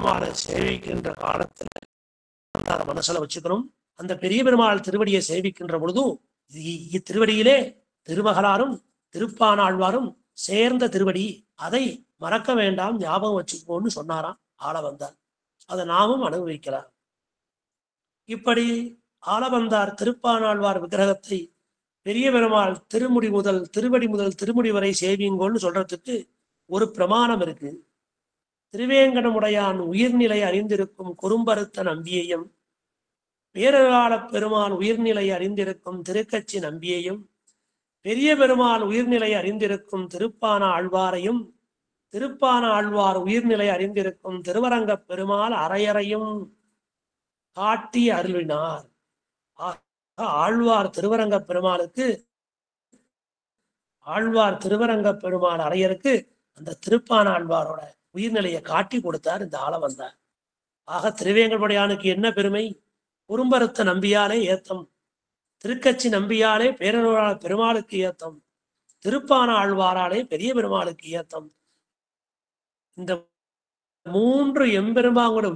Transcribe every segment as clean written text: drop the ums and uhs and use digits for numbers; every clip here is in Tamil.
பெருமாளை சேவிக்கின்ற காலத்துல அதை மனசுல வச்சுக்கணும். அந்த பெரிய பெருமாள் திருவடியை சேவிக்கின்ற பொழுதும் இத்திருவடியிலே திருமகளாரும் திருப்பானாழ்வாரும் சேர்ந்த திருவடி, அதை மறக்க வேண்டாம், ஞாபகம் வச்சுக்கோன்னு சொன்னாராம் ஆளவந்தார். அதை நாமும் அனுபவிக்கலாம். இப்படி ஆளவந்தார் திருப்பானாழ்வார் விக்கிரகத்தை பெரிய பெருமாள் திருமுடி முதல் திருமுடி வரை சேவிங்கோன்னு சொல்றதுக்கு ஒரு பிரமாணம் இருக்கு. திருவேங்கடமுடையான் உயிர்நிலை அறிந்திருக்கும் குறும்பருத்த நம்பியையும், பேரகால பெருமான் உயிர்நிலை அறிந்திருக்கும் திருக்கச்சி நம்பியையும், பெரிய பெருமாள் உயிர்நிலை அறிந்திருக்கும் திருப்பான ஆழ்வாரையும், திருப்பான ஆழ்வார் உயிர்நிலை அறிந்திருக்கும் திருவரங்க பெருமாள் அரையறையும் காட்டி அருளினார். ஆழ்வார் திருவரங்க பெருமாளுக்கு, ஆழ்வார் திருவரங்க பெருமாள் அரையருக்கு அந்த திருப்பான ஆழ்வாரோட உயிர்நிலையை காட்டி கொடுத்தார் இந்த ஆளவந்தார். ஆக திருவேங்கடமுடையானுக்கு என்ன பெருமை? குறும்பருத்த நம்பியாலே ஏத்தம், திருக்கச்சி நம்பியாலே பேரருளாளர் பெருமாளுக்கு ஏத்தம், திருப்பான ஆழ்வாராலே பெரிய பெருமாளுக்கு ஏத்தம். இந்த மூன்று எம்பெருமாங்களோட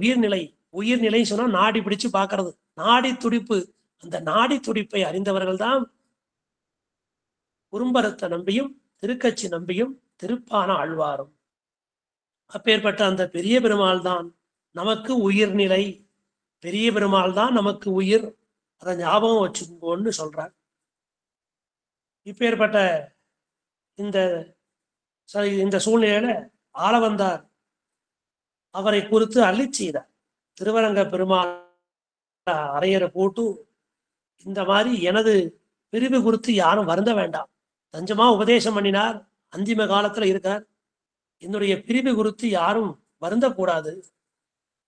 உயிர்நிலை சொன்னா நாடி பிடிச்சு பார்க்கறது, நாடி துடிப்பு. அந்த நாடி துடிப்பை அறிந்தவர்கள் தான் குறும்பருத்த நம்பியும் திருக்கச்சி நம்பியும் திருப்பான ஆழ்வாரும். அப்பேற்பட்ட அந்த பெரிய பெருமாள் தான் நமக்கு உயிர்நிலை, பெரிய பெருமாள் தான் நமக்கு உயிர், அதை ஞாபகம் வச்சுக்கோன்னு சொல்றார். இப்பேற்பட்ட இந்த சூழ்நிலையில ஆளவந்தார் அவரை குறித்து அள்ளி செய்தார். திருவரங்க பெருமாள் அரையரை போட்டு, இந்த மாதிரி எனது பிரிவு குறித்து யாரும் வருந்த வேண்டாம், தஞ்சமா உபதேசம் பண்ணினார், அந்திம காலத்துல இருக்கார், என்னுடைய பிரிவு குறித்து யாரும் வருந்தக்கூடாது,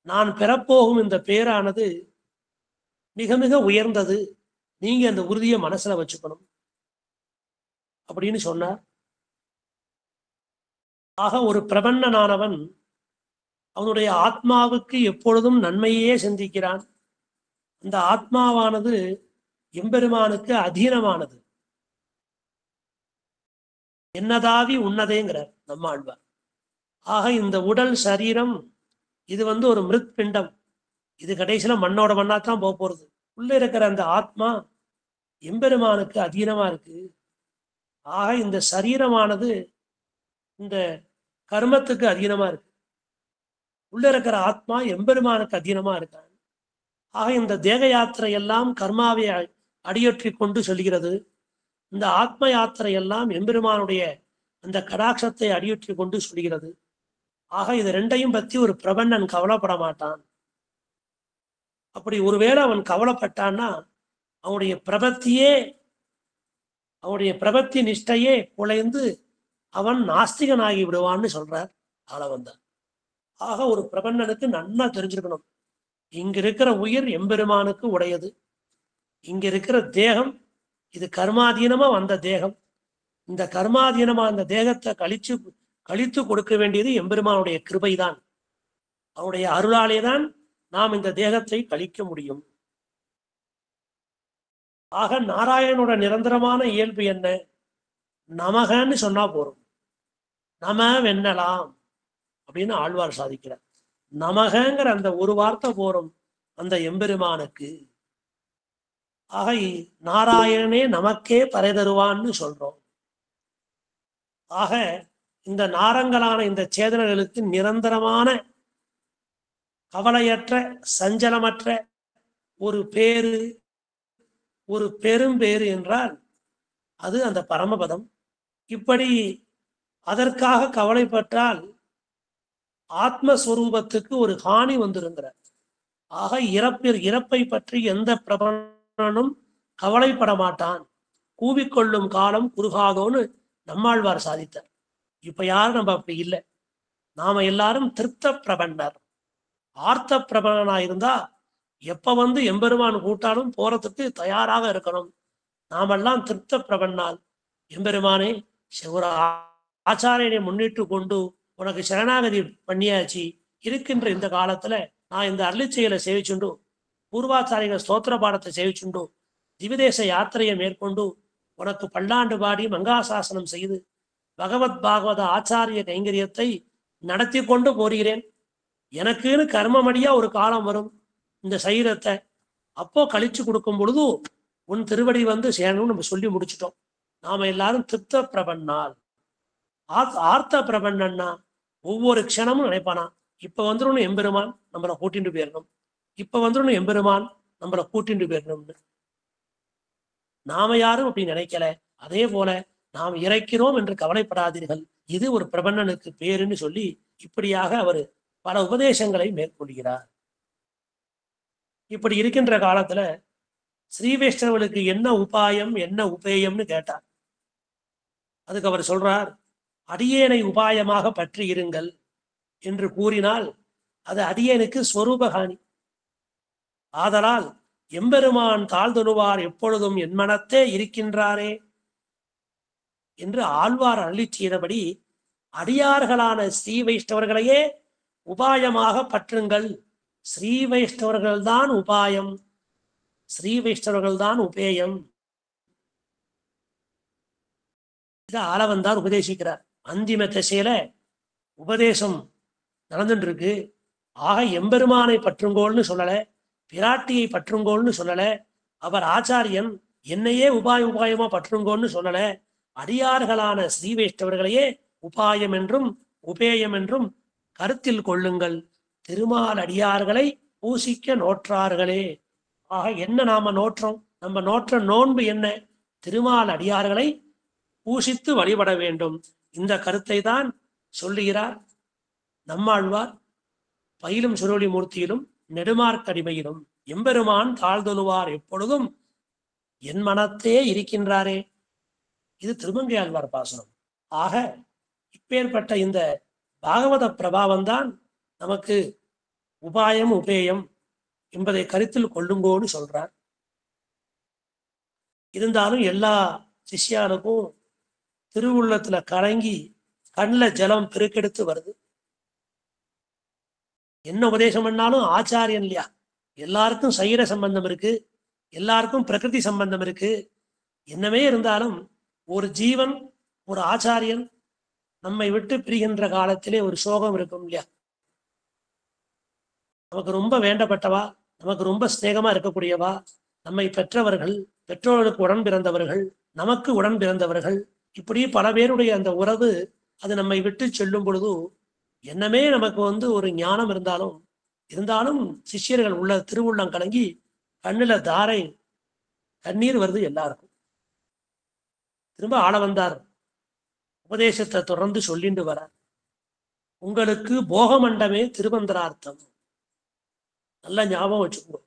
நான் பெறப்போகும் இந்த பேரானது மிக மிக உயர்ந்தது, நீங்க அந்த உறுதியை மனசுல வச்சுக்கணும் அப்படின்னு சொன்னார். ஆக ஒரு பிரபன்னனானவன் அவனுடைய ஆத்மாவுக்கு எப்பொழுதும் நன்மையே சிந்திக்கிறான். அந்த ஆத்மாவானது எம்பெருமானுக்கு அதீனமானது. என்னதாவி உன்னதேங்கிறார் நம்மாழ்வார். ஆக இந்த உடல் சரீரம் இது ஒரு மிருத் பிண்டம், இது கடைசியில மண்ணோட மண்ணாத்தான் போக போறது. உள்ள இருக்கிற அந்த ஆத்மா எம்பெருமானுக்கு அதீனமா இருக்கு. ஆக இந்த சரீரமானது இந்த கர்மத்துக்கு அதீனமா இருக்கு, உள்ள இருக்கிற ஆத்மா எம்பெருமானுக்கு அதீனமா இருக்கான். ஆக இந்த தேக யாத்திரை எல்லாம் கர்மாவை அடியொற்றி கொண்டு சொல்கிறது, இந்த ஆத்ம யாத்திரை எல்லாம் எம்பெருமானுடைய அந்த கடாட்சத்தை அடியொற்றி கொண்டு சொல்கிறது. ஆக இது ரெண்டையும் பத்தி ஒரு பிரபன்னன் கவலைப்பட மாட்டான். அப்படி ஒருவேளை அவன் கவலைப்பட்டான்னா அவனுடைய பிரபத்தி நிஷ்டையே குலைந்து அவன் நாஸ்திகனாகி விடுவான்னு சொல்றார் ஆளவந்தார். ஆக ஒரு பிரபன்னனுக்கு நன்னா தெரிஞ்சிருக்கணும், இங்க இருக்கிற உயிர் எம்பெருமானுக்கு உடையது, இங்க இருக்கிற தேகம் இது கர்மாதீனமா வந்த தேகம், இந்த கர்மாதீனமா அந்த தேகத்தை கழித்து கொடுக்க வேண்டியது எம்பெருமானுடைய கிருபைதான், அவனுடைய அருளாலே தான் நாம் இந்த தேகத்தை கழிக்க முடியும். ஆக நாராயணனோட நிரந்தரமான இயல்பு என்ன? நமகன்னு சொன்னா போறோம், நம வெண்ணலாம் அப்படின்னு ஆழ்வார் சாதிக்கிறார். நமகங்கிற அந்த ஒரு வார்த்தை போறோம் அந்த எம்பெருமானுக்கு. ஆக நாராயணனே நமக்கே பறை தருவான்னு சொல்றோம். ஆக இந்த நாரங்களான இந்த சேதனர்களுக்கு நிரந்தரமான கவலையற்ற சஞ்சலமற்ற ஒரு பேரு, ஒரு பெரும் பேரு என்றால் அது அந்த பரமபதம். இப்படி அதற்காக கவலைப்பட்டால் ஆத்மஸ்வரூபத்துக்கு ஒரு ஹானி வந்துருங்கிறார். ஆக இறப்பை பற்றி எந்த பிரபலனும் கவலைப்பட மாட்டான், கூவிக்கொள்ளும் காலம் குறுகாதோன்னு நம்மாழ்வார் சாதித்தார். இப்ப யாரும் நம்ம அப்படி இல்லை, நாம எல்லாரும் திருப்த பிரபன்னர். ஆர்த்த பிரபலனா இருந்தா எப்ப எம்பெருமான் கூட்டாலும் போறதுக்கு தயாராக இருக்கணும். நாமெல்லாம் திருப்த பிரபன்னால் எம்பெருமானே ஒரு ஆச்சாரியனை முன்னிட்டு கொண்டு உனக்கு சரணாகதி பண்ணியாச்சு, இருக்கின்ற இந்த காலத்துல நான் இந்த அருளிச்செயலை சேவிச்சுண்டு, பூர்வாச்சாரிய ஸ்தோத்திர பாடத்தை சேவிச்சுண்டு, திவிதேச யாத்திரையை மேற்கொண்டு உனக்கு பல்லாண்டு பாடி மங்காசாசனம் செய்து பகவத் பாகவத ஆச்சாரிய கைங்கரியத்தை நடத்தி கொண்டு போகிறேன். எனக்குன்னு கர்மமடியா ஒரு காலம் வரும், இந்த சரீரத்தை அப்போ கழிச்சு கொடுக்கும் பொழுது உன் திருவடி வந்து சேரணும்னு நம்ம சொல்லி முடிச்சிட்டோம். நாம எல்லாரும் திருப்த பிரபன்னால். ஆர்த்த பிரபன்னா ஒவ்வொரு க்ஷணமும் நினைப்பானா, இப்ப வந்துடும் எம்பெருமான் நம்மளை கூட்டிட்டு போயிடணும், இப்ப வந்துடும் எம்பெருமான் நம்மளை கூட்டிட்டு போயிடணும்னு. நாம யாரும் அப்படி நினைக்கல. அதே போல நாம் இறைக்கிறோம் என்று கவலைப்படாதீர்கள், இது ஒரு பிரபன்னனுக்கு பேருன்னு சொல்லி இப்படியாக அவர் பல உபதேசங்களை மேற்கொள்கிறார். இப்படி இருக்கின்ற காலத்துல ஸ்ரீ வைஷ்ணவர்களுக்கு என்ன உபாயம் என்ன உபேயம்னு கேட்டார். அதுக்கு அவர் சொல்றார், அடியேனை உபாயமாக பற்றி இருங்கள் என்று கூறினால் அது அடியேனுக்கு ஸ்வரூபகாணி. ஆதலால் எம்பெருமான் தாழ்தொழுவார் எப்பொழுதும் என் மனத்தே இருக்கின்றாரே என்று ஆழ்வார் அருளி செய்தபடி அடியார்களான ஸ்ரீ வைஷ்ணவர்களையே உபாயமாக பற்றுங்கள். ஸ்ரீ வைஷ்ணவர்கள் தான் உபாயம், ஸ்ரீ வைஷ்ணவர்கள் தான் உபேயம். இதை ஆளவந்தார் உபதேசிக்கிறார். அந்திம திசையில உபதேசம் நடந்துட்டு இருக்கு. ஆக எம்பெருமானை பற்றுங்கோள்னு சொல்லல, பிராட்டியை பற்றுங்கோள்னு சொல்லல, அவர் ஆச்சாரியன் என்னையே உபாயமா பற்றுங்கோன்னு சொல்லல, அடியார்களான ஸ்ரீ வைஷ்ணவர்களையே உபாயம் என்றும் உபேயம் என்றும் கருத்தில் கொள்ளுங்கள். திருமால் அடியார்களை பூசிக்க நோற்றார்களே. ஆக என்ன நாம நோற்றோம்? நம்ம நோற்ற நோன்பு என்ன? திருமால் அடியார்களை பூசித்து வழிபட வேண்டும். இந்த கருத்தை தான் சொல்லுகிறார் நம்மாழ்வார் பயிலும் சுருளி மூர்த்தியிலும் நெடுமார்க்கடிமையிலும் எம்பெருமான் தாழ்தொழுவார் எப்பொழுதும் என் மனத்தே இருக்கின்றாரே. இது திருமங்கை ஆழ்வார் பாசனம். ஆக இப்பேற்பட்ட இந்த பாகவத பிரபாவம் தான் நமக்கு உபாயம் உபேயம் என்பதை கருத்தில் கொள்ளுங்கோன்னு சொல்றார். இருந்தாலும் எல்லா சிஷ்யானுக்கும் திருவுள்ளத்துல கலங்கி கண்ணில் ஜலம் பெருக்கெடுத்து வருது. என்ன உபதேசம் பண்ணாலும் ஆச்சாரியன் இல்லையா, எல்லாருக்கும் சரீர சம்பந்தம் இருக்கு, எல்லாருக்கும் பிரகிருதி சம்பந்தம் இருக்கு. என்னவே இருந்தாலும் ஒரு ஜீவன் ஒரு ஆச்சாரியன் நம்மை விட்டு பிரிகின்ற காலத்திலே ஒரு சோகம் இருக்கும் இல்லையா. நமக்கு ரொம்ப வேண்டப்பட்டவா, நமக்கு ரொம்ப ஸ்நேகமா இருக்கக்கூடியவா, நம்மை பெற்றவர்கள், பெற்றோர்களுக்கு உடன் பிறந்தவர்கள், நமக்கு உடன் பிறந்தவர்கள், இப்படி பல பேருடைய அந்த உறவு அது நம்மை விட்டு செல்லும் பொழுது என்னமே நமக்கு ஒரு ஞானம் இருந்தாலும் சிஷ்யர்கள் உள்ள திருவுள்ளம் கலங்கி கண்ணுல தாரை கண்ணீர் வருது எல்லாருக்கும். திரும்ப ஆள வந்தார் உபதேசத்தை தொடர்ந்து சொல்லிட்டு வர, உங்களுக்கு போகமண்டமே திருமந்திரார்த்தம். நல்ல ஞாபகம் வச்சுக்கோ,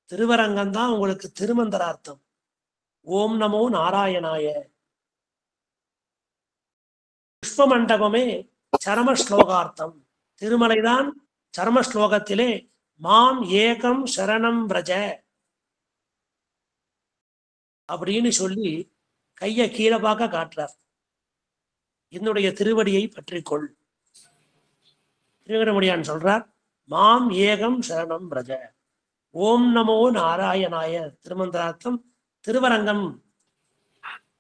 திருவரங்கம் தான் உங்களுக்கு திருமந்திரார்த்தம். ஓம் நமோ நாராயணாய. புஷ்பமண்டபமே சரம ஸ்லோகார்த்தம். திருமலைதான் சரம ஸ்லோகத்திலே மாம் ஏகம் சரணம் பிரஜ அப்படின்னு சொல்லி கைய கீழே பார்க்க காட்டுறார். என்னுடைய திருவடியை பற்றிக்கொள். திருவிடமுடியான் சொல்றார், மாம் ஏகம் சரணம் பிரஜ. ஓம் நமோ நாராயணாய திருமந்திரார்த்தம். திருவரங்கம்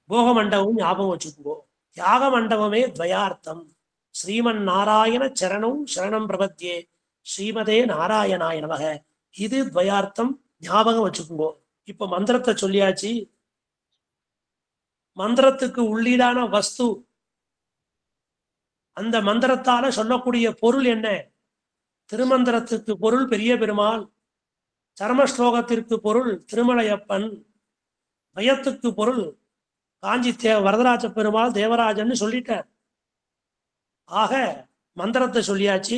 போகமண்டபம் ஞாபகம் வச்சுக்கோ. தியாக மண்டபமே துவயார்த்தம். ஸ்ரீமன் நாராயண சரணம் சரணம் பிரபத்தியே ஸ்ரீமதே நாராயணாய நமக. இது துவயார்த்தம், ஞாபகம் வச்சுக்கோ. இப்ப மந்திரத்தை சொல்லியாச்சு. மந்திரத்துக்கு உள்ளீடான வஸ்து, அந்த மந்திரத்தால சொல்லக்கூடிய பொருள் என்ன? திருமந்திரத்துக்கு பொருள் பெரிய பெருமாள், சரம ஸ்லோகத்திற்கு பொருள் திருமலையப்பன், பயத்துக்கு பொருள் காஞ்சி வரதராஜ பெருமாள் தேவராஜன்னு சொல்லிட்டார். ஆக மந்திரத்தை சொல்லியாச்சு,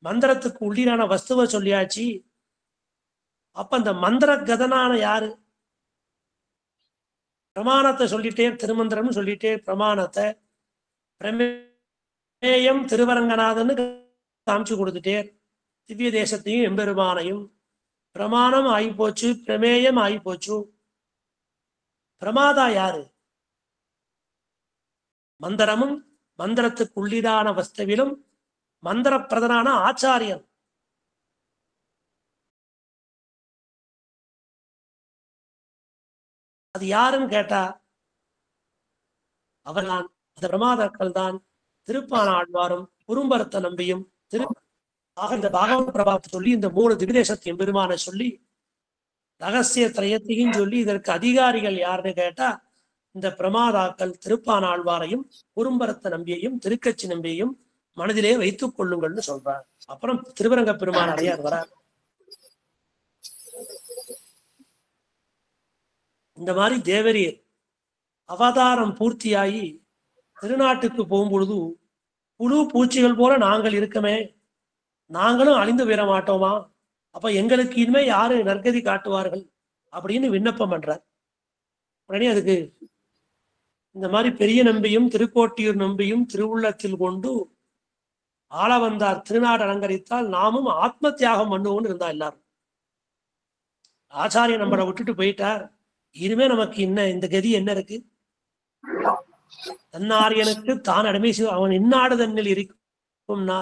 மந்திரத்துக்கு உள்ளீடான வஸ்துவை சொல்லியாச்சு. அப்ப அந்த மந்திர கதனான யாரு? பிரமாணத்தை சொல்லிட்டே, திருமந்திரம்னு சொல்லிட்டே பிரமாணத்தை, பிரமேயம் திருவரங்கநாதன்னு காமிச்சு கொடுத்துட்டே, திவ்ய தேசத்தையும் எம்பெருமானையும். பிரமாணம் ஆகிப்போச்சு, பிரமேயம் ஆகிப்போச்சு. பிரமாதா யாரு? மந்திரமும் மந்திரத்துக்கு உள்ளீடான வஸ்துவிலும் மந்திர பிரதனான ஆச்சாரியன். அது யாருன்னு கேட்டா அவர்தான், அந்த பிரமாதாக்கள் தான் திருப்பான ஆழ்வாரும் குறும்பரத்த நம்பியும் ஆக இந்த பாகவத பிரபாவத்தை சொல்லி இந்த 3 திவ்யதேசத்தை எம்பெருமான சொல்லி ரகசிய திரயத்தையும் சொல்லி இதற்கு அதிகாரிகள் யாருன்னு கேட்டா இந்த பிரமாதாக்கள் திருப்பானாழ்வாரையும் குறும்பரத்த நம்பியையும் திருக்கச்சி நம்பியையும் மனதிலே வைத்துக் கொள்ளுங்கள்னு சொல்றார். அப்புறம் திருவரங்க பெருமான் அடையார் வரார். இந்த மாதிரி தேவரீர் அவதாரம் பூர்த்தியாகி திருநாட்டுக்கு போகும்பொழுது புழு பூச்சிகள் போல நாங்கள் இருக்கமே, நாங்களும் அழிந்து விட மாட்டோமா, அப்ப எங்களுக்கு இனிமே யாரு நற்கதி காட்டுவார்கள் அப்படின்னு விண்ணப்பம் பண்றார். உடனே அதுக்கு இந்த மாதிரி பெரிய நம்பியும் திருக்கோட்டியூர் நம்பியும் திருவுள்ளத்தில் கொண்டு ஆள வந்தார் திருநாடு அலங்கரித்தால் நாமும் ஆத்ம தியாகம் பண்ணுவோம்னு இருந்தா எல்லாரும். ஆச்சாரிய நம்மளை விட்டுட்டு போயிட்டார், இனிமே நமக்கு இந்த கதி என்ன இருக்கு? தன்னாரியனுக்கு தான் அடிமை அவன் இன்னாடு தன்னில் இருக்கும்னா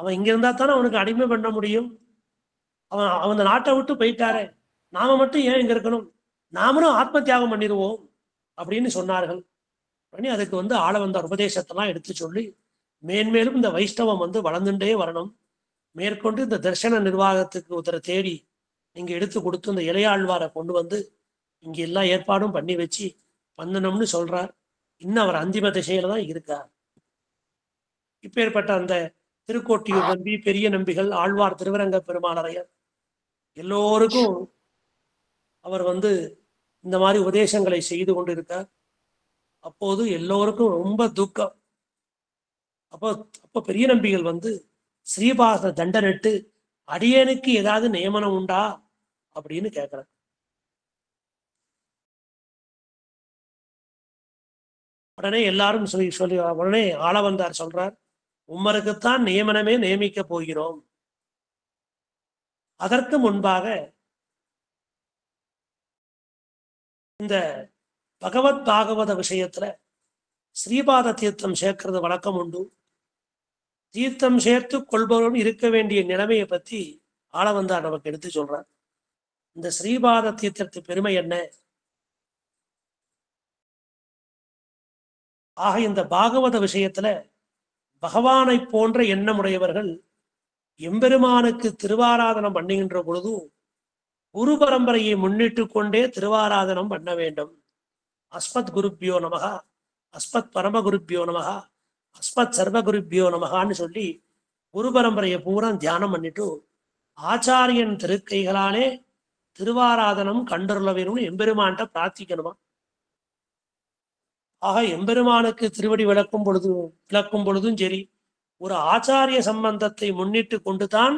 அவன் இங்க இருந்தா தானே அவனுக்கு அடிமை பண்ண முடியும். அவன் நாட்டை விட்டு போயிட்டாரே, நாம மட்டும் ஏன் இங்க இருக்கணும், நாமளும் ஆத்ம தியாகம் பண்ணிடுவோம் அப்படின்னு சொன்னார்கள். உடனே அதுக்கு ஆள வந்த உபதேசத்தெல்லாம் எடுத்து சொல்லி மேன்மேலும் இந்த வைஷ்ணவம் வளர்ந்துட்டே வரணும். மேற்கொண்டு இந்த தர்சன நிர்வாகத்துக்கு ஒருத்தரை தேடி நீங்க எடுத்து கொடுத்து இந்த இளையாழ்வாரை கொண்டு இங்க எல்லா ஏற்பாடும் பண்ணி வச்சு பண்ணணும்னு சொல்றார். இன்னும் அவர் அந்திம திசையில தான் இருக்கார். இப்பேற்பட்ட அந்த திருக்கோட்டியூர் நம்பி, பெரிய நம்பிகள், ஆழ்வார், திருவரங்க பெருமாளையர் எல்லோருக்கும் அவர் இந்த மாதிரி உபதேசங்களை செய்து கொண்டிருக்கார். அப்போது எல்லோருக்கும் ரொம்ப துக்கம். அப்போ பெரிய நம்பிகள் ஸ்ரீபாத தண்டனிட்டு அடியனுக்கு ஏதாவது நியமனம் உண்டா அப்படின்னு கேட்கிறார். உடனே எல்லாரும் சொல்லி உடனே ஆள வந்தார் சொல்றார், உம்மருக்குத்தான் நியமனமே நியமிக்க போகிறோம். அதற்கு முன்பாக இந்த பகவத் பாகவத விஷயத்துல ஸ்ரீபாத தீர்த்தம் சேர்க்கிறது வழக்கம் உண்டு. தீர்த்தம் சேர்த்து கொள்பவரும் இருக்க வேண்டிய நிலைமையை பத்தி ஆள வந்தார் நமக்கு எடுத்து சொல்றார். இந்த ஸ்ரீபாத தீர்த்தத்து பெருமை என்ன? ஆக இந்த பாகவத விஷயத்துல பகவானை போன்ற எண்ணமுடையவர்கள் எம்பெருமானுக்கு திருவாராதனம் பண்ணுகின்ற பொழுது குரு பரம்பரையை முன்னிட்டு கொண்டே திருவாராதனம் பண்ண வேண்டும். அஸ்மத் குருப்பியோ நமகா, அஸ்மத் பரமகுருப்பியோ நமகா, அஸ்மத் சர்வகுருப்பியோ நமகான்னு சொல்லி குரு பரம்பரையை பூரா தியானம் பண்ணிட்டு ஆச்சாரியன் திருக்கைகளாலே திருவாராதனம் கண்டருள வேணும்னு எம்பெருமான்ட்ட பிரார்த்திக்கணுமா. ஆக எம்பெருமானுக்கு திருவடி விளக்கும் பொழுதும் சரி, ஒரு ஆச்சாரிய சம்பந்தத்தை முன்னிட்டு கொண்டுதான்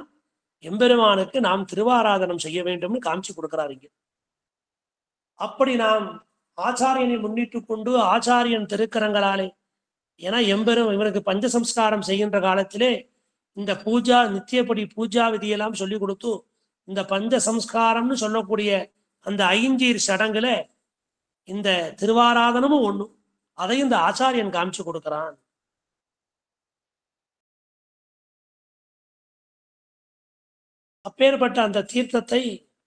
எம்பெருமானுக்கு நாம் திருவாராதனம் செய்ய வேண்டும்னு காமிச்சு கொடுக்கிறாருங்க. அப்படி நாம் ஆச்சாரியனை முன்னிட்டு கொண்டு ஆச்சாரியன் திருக்கரங்களாலே, ஏன்னா இவருக்கு பஞ்சசம்ஸ்காரம் செய்கின்ற காலத்திலே இந்த பூஜா நித்தியப்படி பூஜா விதியெல்லாம் சொல்லி கொடுத்து இந்த பஞ்சசம்ஸ்காரம்னு சொல்லக்கூடிய அந்த ஐஞ்சீர் சடங்குல இந்த திருவாராதனமும் ஒண்ணு, அதையும் இந்த ஆச்சாரியன் காமிச்சு கொடுக்கிறான். அப்பேற்பட்ட அந்த தீர்த்தத்தை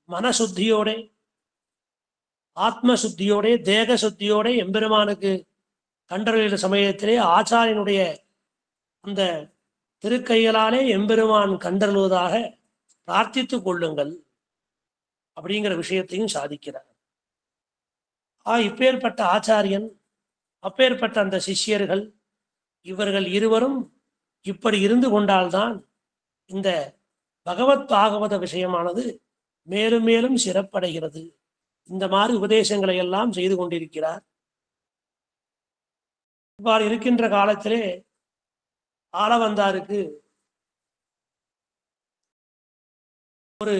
மனசுத்தியோட, ஆத்ம சுத்தியோட, தேக சுத்தியோட எம்பெருமானுக்கு கண்டறிகிற சமயத்திலே ஆச்சாரியனுடைய அந்த திருக்கைகளாலே எம்பெருமான் கண்டறிவதாக பிரார்த்தித்துக் கொள்ளுங்கள் அப்படிங்கிற விஷயத்தையும் சாதிக்கிறார். இப்பேற்பட்ட ஆச்சாரியன், அப்பேற்பட்ட அந்த சிஷ்யர்கள், இவர்கள் இருவரும் இப்படி இருந்து கொண்டால்தான் இந்த பகவத் பாகவத விஷயமானது மேலும் மேலும் சிறப்படைகிறது. இந்த மாதிரி உபதேசங்களை எல்லாம் செய்து கொண்டிருக்கிறார். இவ்வாறு இருக்கின்ற காலத்திலே ஆளவந்தாருக்கு ஒரு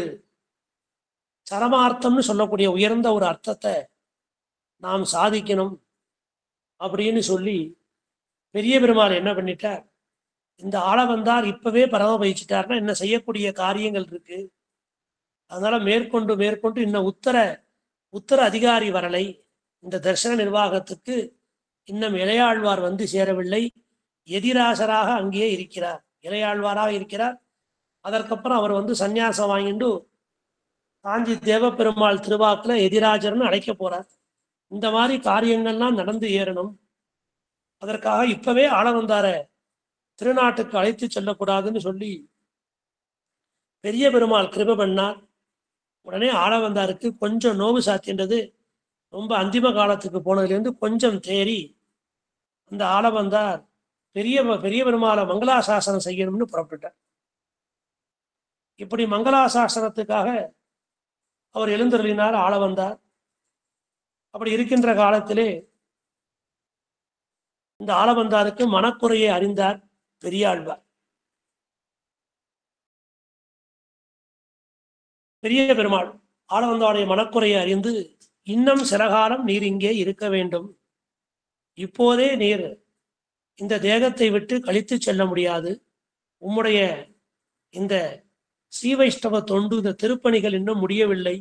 சரமார்த்தம்னு சொல்லக்கூடிய உயர்ந்த ஒரு அர்த்தத்தை நாம் சாதிக்கணும் அப்படின்னு சொல்லி பெரிய பெருமாள் என்ன பண்ணிட்டார், இந்த ஆளவந்தார் இப்பவே பரம பயிச்சிட்டார்னா என்ன செய்யக்கூடிய காரியங்கள் இருக்கு, அதனால மேற்கொண்டு இன்னும் உத்தர அதிகாரி வரலை, இந்த தர்சன நிர்வாகத்துக்கு இன்னும் இளையாழ்வார் சேரவில்லை, எதிராசராக அங்கேயே இருக்கிறார், இளையாழ்வாராக இருக்கிறார். அதற்கப்புறம் அவர் சந்நியாசம் வாங்கிட்டு காஞ்சி தேவப்பெருமாள் திருவாக்குல எதிராஜர்னு அழைக்க போறார். இந்த மாதிரி காரியங்கள்லாம் நடந்து ஏறணும். அதற்காக இப்பவே ஆளவந்தார திருநாட்டுக்கு அழைத்து செல்லக்கூடாதுன்னு சொல்லி பெரிய பெருமாள் கிருபை பண்ணார். உடனே ஆளவந்தாருக்கு கொஞ்சம் நோவு சாத்தின்றது. ரொம்ப அந்திம காலத்துக்கு போனதுலேருந்து கொஞ்சம் தேறி அந்த ஆளவந்தார் பெரிய பெரிய பெருமாளை மங்களாசாசனம் செய்யணும்னு புறப்பட்டார். இப்படி மங்களாசாசனத்துக்காக அவர் எழுந்தருளினார் ஆளவந்தார். அப்படி இருக்கின்ற காலத்திலே இந்த ஆளவந்தாருக்கு மனக்குறையை அறிந்தார் பெரியாழ்வார். பெரிய பெருமாள் ஆளவந்தாருடைய மனக்குறையை அறிந்து, இன்னும் சில காலம் நீர் இங்கே இருக்க வேண்டும், இப்போதே நீர் இந்த தேகத்தை விட்டு கழித்து செல்ல முடியாது, உம்முடைய இந்த ஸ்ரீவைஷ்ணவ தொண்டு, இந்த திருப்பணிகள் இன்னும் முடியவில்லை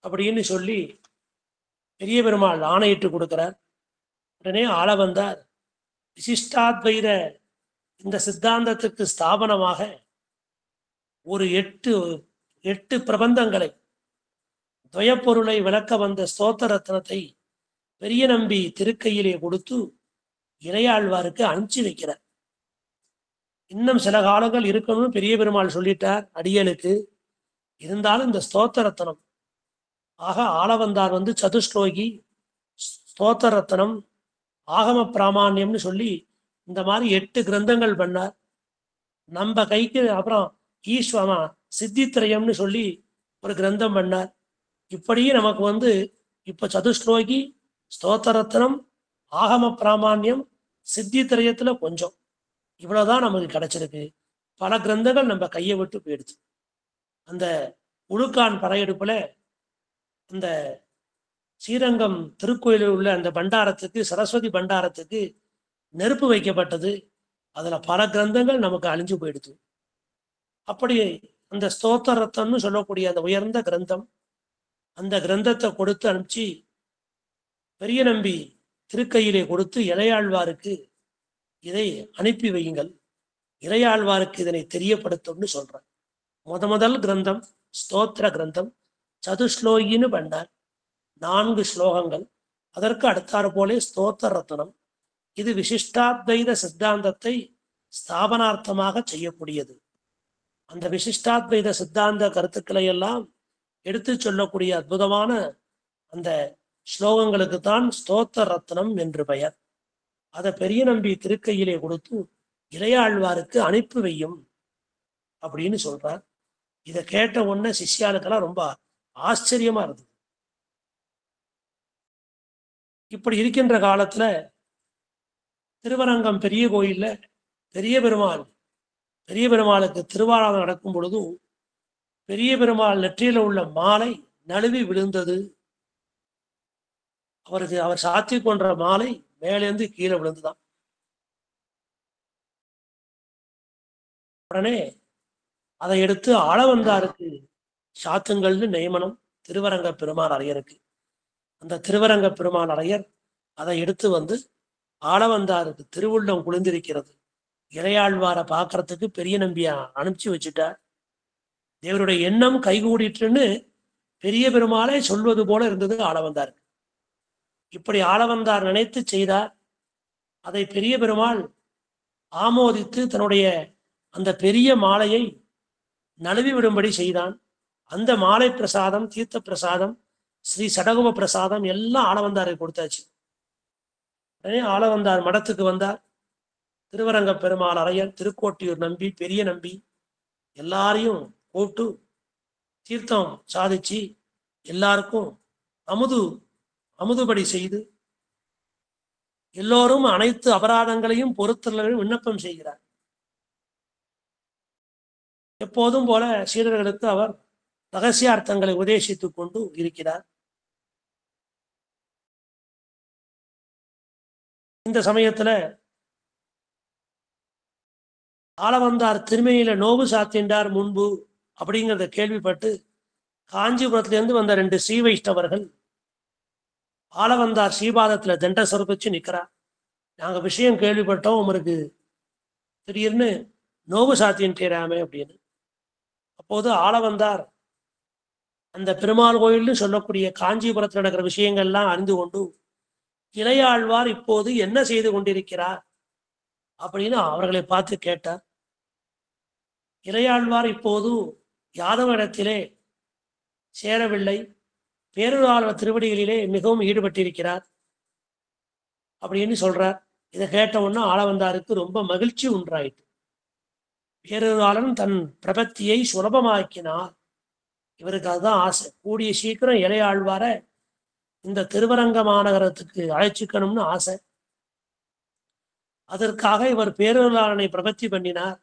அப்படின்னு சொல்லி பெரிய பெருமாள் ஆணையிட்டு கொடுக்கிறார். உடனே ஆளவந்தார் விசிஷ்டாத்வைத இந்த சித்தாந்தத்துக்கு ஸ்தாபனமாக ஒரு எட்டு பிரபந்தங்களை, துவயப்பொருளை விளக்க வந்த ஸ்தோத்திர ரத்னத்தை பெரிய நம்பி திருக்கையிலே கொடுத்து இறையாழ்வாருக்கு அனுப்பிச்சு வைக்கிறார். இன்னும் சில காலங்கள் இருக்கணும்னு பெரிய பெருமாள் சொல்லிட்டார் அடியனுக்கு. இருந்தாலும் இந்த ஸ்தோத்திர ரத்னம் ஆக ஆளவந்தார் சதுஸ்லோகி, ஸ்தோத்திர ரத்னம், ஆகம பிராமான்யம்னு சொல்லி இந்த மாதிரி 8 கிரந்தங்கள் பண்ணார். நம்ம கைக்கு அப்புறம் ஈஸ்வமா சித்தித்திரயம்னு சொல்லி ஒரு கிரந்தம் பண்ணார். இப்படியே நமக்கு இப்ப சதுஸ்லோகி, ஸ்தோத்திரத்தனம், ஆகம பிராமான்யம், சித்தித்திரயத்துல கொஞ்சம் இவ்வளவுதான் நமக்கு கிடைச்சிருக்கு. பல கிரந்தங்கள் நம்ம கையை விட்டு போயிடுச்சு. அந்த உழுக்கான் படையெடுப்புல அந்த ஸ்ரீரங்கம் திருக்கோயிலில் உள்ள அந்த பண்டாரத்துக்கு, சரஸ்வதி பண்டாரத்துக்கு நெருப்பு வைக்கப்பட்டது. அதுல பல கிரந்தங்கள் நமக்கு அழிஞ்சு போயிடுது. அப்படி அந்த ஸ்தோத்திர ரத்னம்னு சொல்லக்கூடிய அந்த உயர்ந்த கிரந்தம், அந்த கிரந்தத்தை கொடுத்து அனுப்பிச்சு பெரிய நம்பி திருக்கையிலே கொடுத்து இளையாழ்வாருக்கு இதை அனுப்பி வையுங்கள், இளையாழ்வாருக்கு இதனை தெரியப்படுத்தும்னு சொல்றார். முதல் கிரந்தம் ஸ்தோத்திர கிரந்தம், சதுஸ்லோகின்னு பண்ணார், 4 ஸ்லோகங்கள். அதற்கு அடுத்தாறு போலே ஸ்தோத்திர ரத்னம். இது விசிஷ்டாத்வைத சித்தாந்தத்தை ஸ்தாபனார்த்தமாக செய்யக்கூடியது. அந்த விசிஷ்டாத்வைத சித்தாந்த கருத்துக்களை எல்லாம் எடுத்து சொல்லக்கூடிய அற்புதமான அந்த ஸ்லோகங்களுக்கு தான் ஸ்தோத்திர ரத்னம் என்று பெயர். அதை பெரிய நம்பி திருக்கையிலே கொடுத்து இளையாழ்வாருக்கு அனுப்பி வையும் அப்படின்னு சொல்றார். இதை கேட்ட உடனே சிஷ்யாளுக்கெல்லாம் ரொம்ப ஆச்சரியமா இருந்தது. இப்படி இருக்கின்ற காலத்துல திருவரங்கம் பெரிய கோயில்ல பெரிய பெருமாளுக்கு திருவாராதனம் நடக்கும் பொழுதும் பெரிய பெருமாள் நெற்றியில உள்ள மாலை நழுவி விழுந்தது. அவர் சாத்தி கொன்ற மாலை மேலேந்து கீழே விழுந்துதான். உடனே அதை எடுத்து ஆளவந்தாருக்கு சாத்துங்கள்னு நியமனம் திருவரங்க பெருமாள் அரையருக்கு. அந்த திருவரங்க பெருமாள் அரையர் அதை எடுத்து ஆளவந்தாருக்கு திருவுள்ளம் குளிர்ந்திருக்கிறது, இளையாழ்வாரை பார்க்கறதுக்கு பெரிய நம்பியா அனுப்பிச்சு வச்சுட்டார். தேவருடைய எண்ணம் கைகூடிட்டுன்னு பெரிய பெருமாளை சொல்வது போல இருந்தது ஆளவந்தாருக்கு. இப்படி ஆளவந்தார் நினைத்து செய்தார். அதை பெரிய பெருமாள் ஆமோதித்து தன்னுடைய அந்த பெரிய மாலையை நழுவி விடும்படி செய்தான். அந்த மாலை பிரசாதம், தீர்த்த பிரசாதம், ஸ்ரீ சடகும பிரசாதம் எல்லாம் ஆளவந்தாருக்கு கொடுத்தாச்சு. ஆளவந்தார் மடத்துக்கு வந்தார். திருவரங்க பெருமாள் அரையர், திருக்கோட்டியூர் நம்பி, பெரிய நம்பி எல்லாரையும் கூப்பிட்டு தீர்த்தம் சாதிச்சு எல்லாருக்கும் அமுதுபடி செய்து எல்லோரும் அனைத்து அபராதங்களையும் பொறுத்தலையும் விண்ணப்பம் செய்கிறார். எப்போதும் போல சீடர்களுக்கு அவர் ரகசியார்த்தங்களை உபதேசித்துக் கொண்டு இருக்கிறார். இந்த சமயத்துல ஆளவந்தார் திருமையில நோவு சாத்தின்றார் முன்பு அப்படிங்கிறத கேள்விப்பட்டு காஞ்சிபுரத்திலிருந்து வந்த 2 ஸ்ரீ வைஷ்ணவர்கள் ஆளவந்தார் ஸ்ரீபாதத்துல தண்ட சொருப்பிச்சு நிற்கிறார். நாங்க விஷயம் கேள்விப்பட்டோம், உங்களுக்கு திடீர்னு நோவு சாத்தின்றாமே அப்படின்னு. அப்போது ஆளவந்தார் அந்த பெருமாள் கோயில்னு சொல்லக்கூடிய காஞ்சிபுரத்தில் நடக்கிற விஷயங்கள்லாம் அறிந்து கொண்டு, இளையாழ்வார் இப்போது என்ன செய்து கொண்டிருக்கிறார், அப்படின்னு அவர்களை பார்த்து கேட்டார். இளையாழ்வார் இப்போது யாதவ இடத்திலே சேரவில்லை, பேரூராளர் திருவடிகளிலே மிகவும் ஈடுபட்டிருக்கிறார் அப்படின்னு சொல்றார். இதை கேட்ட உடனே ஆளவந்தாருக்கு ரொம்ப மகிழ்ச்சி உண்டாயிற்று. பேரூராளன் தன் பிரபத்தியை சுலபமாக்கினார். இவருக்கு அதுதான் ஆசை. கூடிய சீக்கிரம் இளையாழ்வார இந்த திருவரங்க மாநகரத்துக்கு அழைச்சிக்கணும்னு ஆசை. அதற்காக இவர் பேரூராளனை பிரபத்தி பண்ணினார்.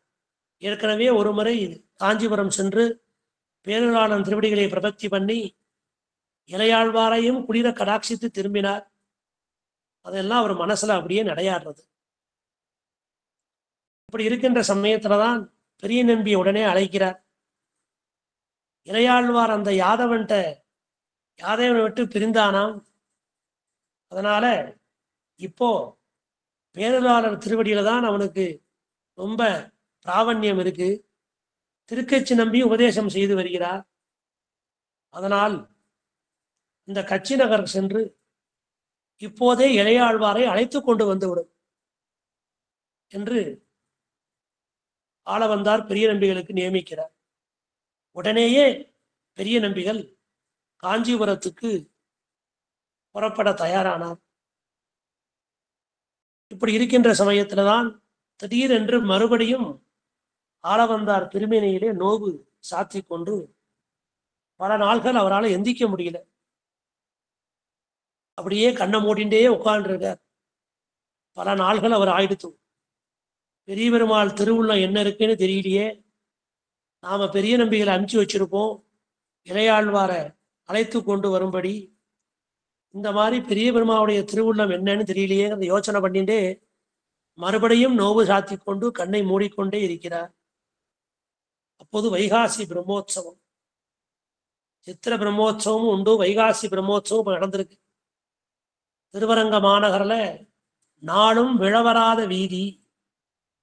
ஏற்கனவே ஒரு முறை காஞ்சிபுரம் சென்று பேரூராளன் திருவடிகளை பிரபத்தி பண்ணி இளையாழ்வாரையும் குளிர கடாட்சித்து திரும்பினார். அதெல்லாம் அவர் மனசுல அப்படியே நடையாடுறது. இப்படி இருக்கின்ற சமயத்துலதான் பெரிய நம்பியை உடனே அழைக்கிறார். இளையாழ்வார் அந்த யாதவனை விட்டு பிரிந்தானாம். அதனால இப்போ பேரூராளர் திருவடியில தான் அவனுக்கு ரொம்ப பிராவண்யம் இருக்கு. திருக்கச்சி நம்பி உபதேசம் செய்து வருகிறார். அதனால் இந்த கச்சி நகர் சென்று இப்போதே இளையாழ்வாரை அழைத்து கொண்டு வந்துவிடும் என்று ஆளவந்தார் பெரிய நம்பிகளுக்கு நியமிக்கிறார். உடனேயே பெரிய நம்பிகள் காஞ்சிபுரத்துக்கு புறப்பட தயாரானார். இப்படி இருக்கின்ற சமயத்தில்தான் திடீரென்று மறுபடியும் ஆளவந்தார் திருமேனியிலே நோவு சாத்தி கொண்டு பல நாள்கள் அவரால் எந்திக்க முடியல. அப்படியே கண்ணை மூடிண்டே உட்கார்ந்துருக்கார். பல நாள்கள் அவர் ஆயிடுத்து. பெரிய பெருமாள் திருவுள்ளம் என்ன இருக்குன்னு தெரியலையே, நாம பெரிய நம்பிகளை அனுப்பிச்சு வச்சிருப்போம் இளையாழ்வார அழைத்து கொண்டு வரும்படி. இந்த மாதிரி பெரிய பெருமாவுடைய திருவுள்ளம் என்னன்னு தெரியலையே அந்த யோசனை பண்ணிட்டே மறுபடியும் நோவு சாத்தி கொண்டு கண்ணை மூடிக்கொண்டே இருக்கிறார். அப்போது வைகாசி பிரம்மோற்சவம், சித்திர பிரம்மோற்சவமும் உண்டு, வைகாசி பிரம்மோற்சவம் நடந்திருக்கு. திருவரங்க மாநகரில் நாளும் விழவராத வீதி.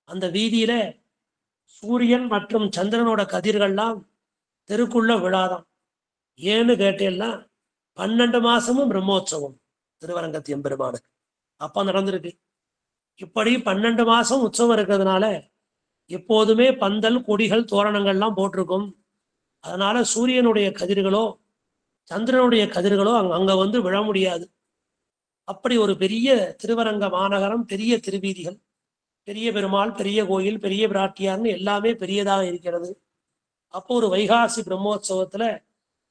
அந்த வீதியில சூரியன் மற்றும் சந்திரனோட கதிர்கள்லாம் தெருக்குள்ள விழாதான். ஏன்னு கேட்டேன்னா 12 மாசமும் பிரம்மோற்சவம் திருவரங்கத்து எம்பெருமானுக்கு அப்ப நடந்திருக்கு. இப்படி 12 மாசம் உற்சவம் இருக்கிறதுனால எப்போதுமே பந்தல் கொடிகள் தோரணங்கள்லாம் போட்டிருக்கும். அதனால சூரியனுடைய கதிர்களோ சந்திரனுடைய கதிர்களோ அங்க வந்து விழ முடியாது. அப்படி ஒரு பெரிய திருவரங்க மாநகரம், பெரிய திருவீதிகள், பெரிய பெருமாள், பெரிய கோயில், பெரிய பிராட்டியார்னு எல்லாமே பெரியதாக இருக்கிறது. அப்போ ஒரு வைகாசி பிரம்மோற்சவத்துல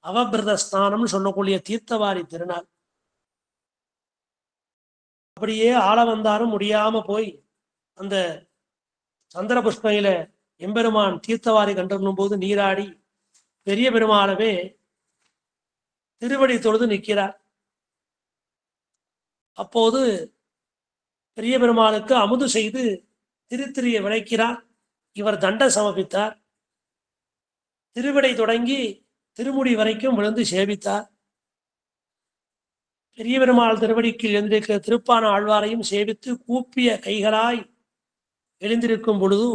அவபிரத ஸ்நானம்னு சொல்லக்கூடிய தீர்த்தவாரி திருநாள். அப்படியே ஆளவந்தாரும் முடியாம போய் அந்த சந்திர புஷ்பையில எம்பெருமான் தீர்த்தவாரி கண்டிருக்கும் போது நீராடி பெரிய பெருமாளவே திருவடி தொழுது நிற்கிறார். அப்போது பெரிய பெருமாளுக்கு அமுது செய்து திருத்திரிய விளைக்கிறார். இவர் தண்ட சமர்ப்பித்தார். திருவிடை தொடங்கி திருமுடி வரைக்கும் விழுந்து சேவித்தார். பெரிய பெருமாள் திருவடிக்கு எழுந்திருக்கிற திருப்பான ஆழ்வாரையும் சேவித்து கூப்பிய கைகளாய் எழுந்திருக்கும் பொழுது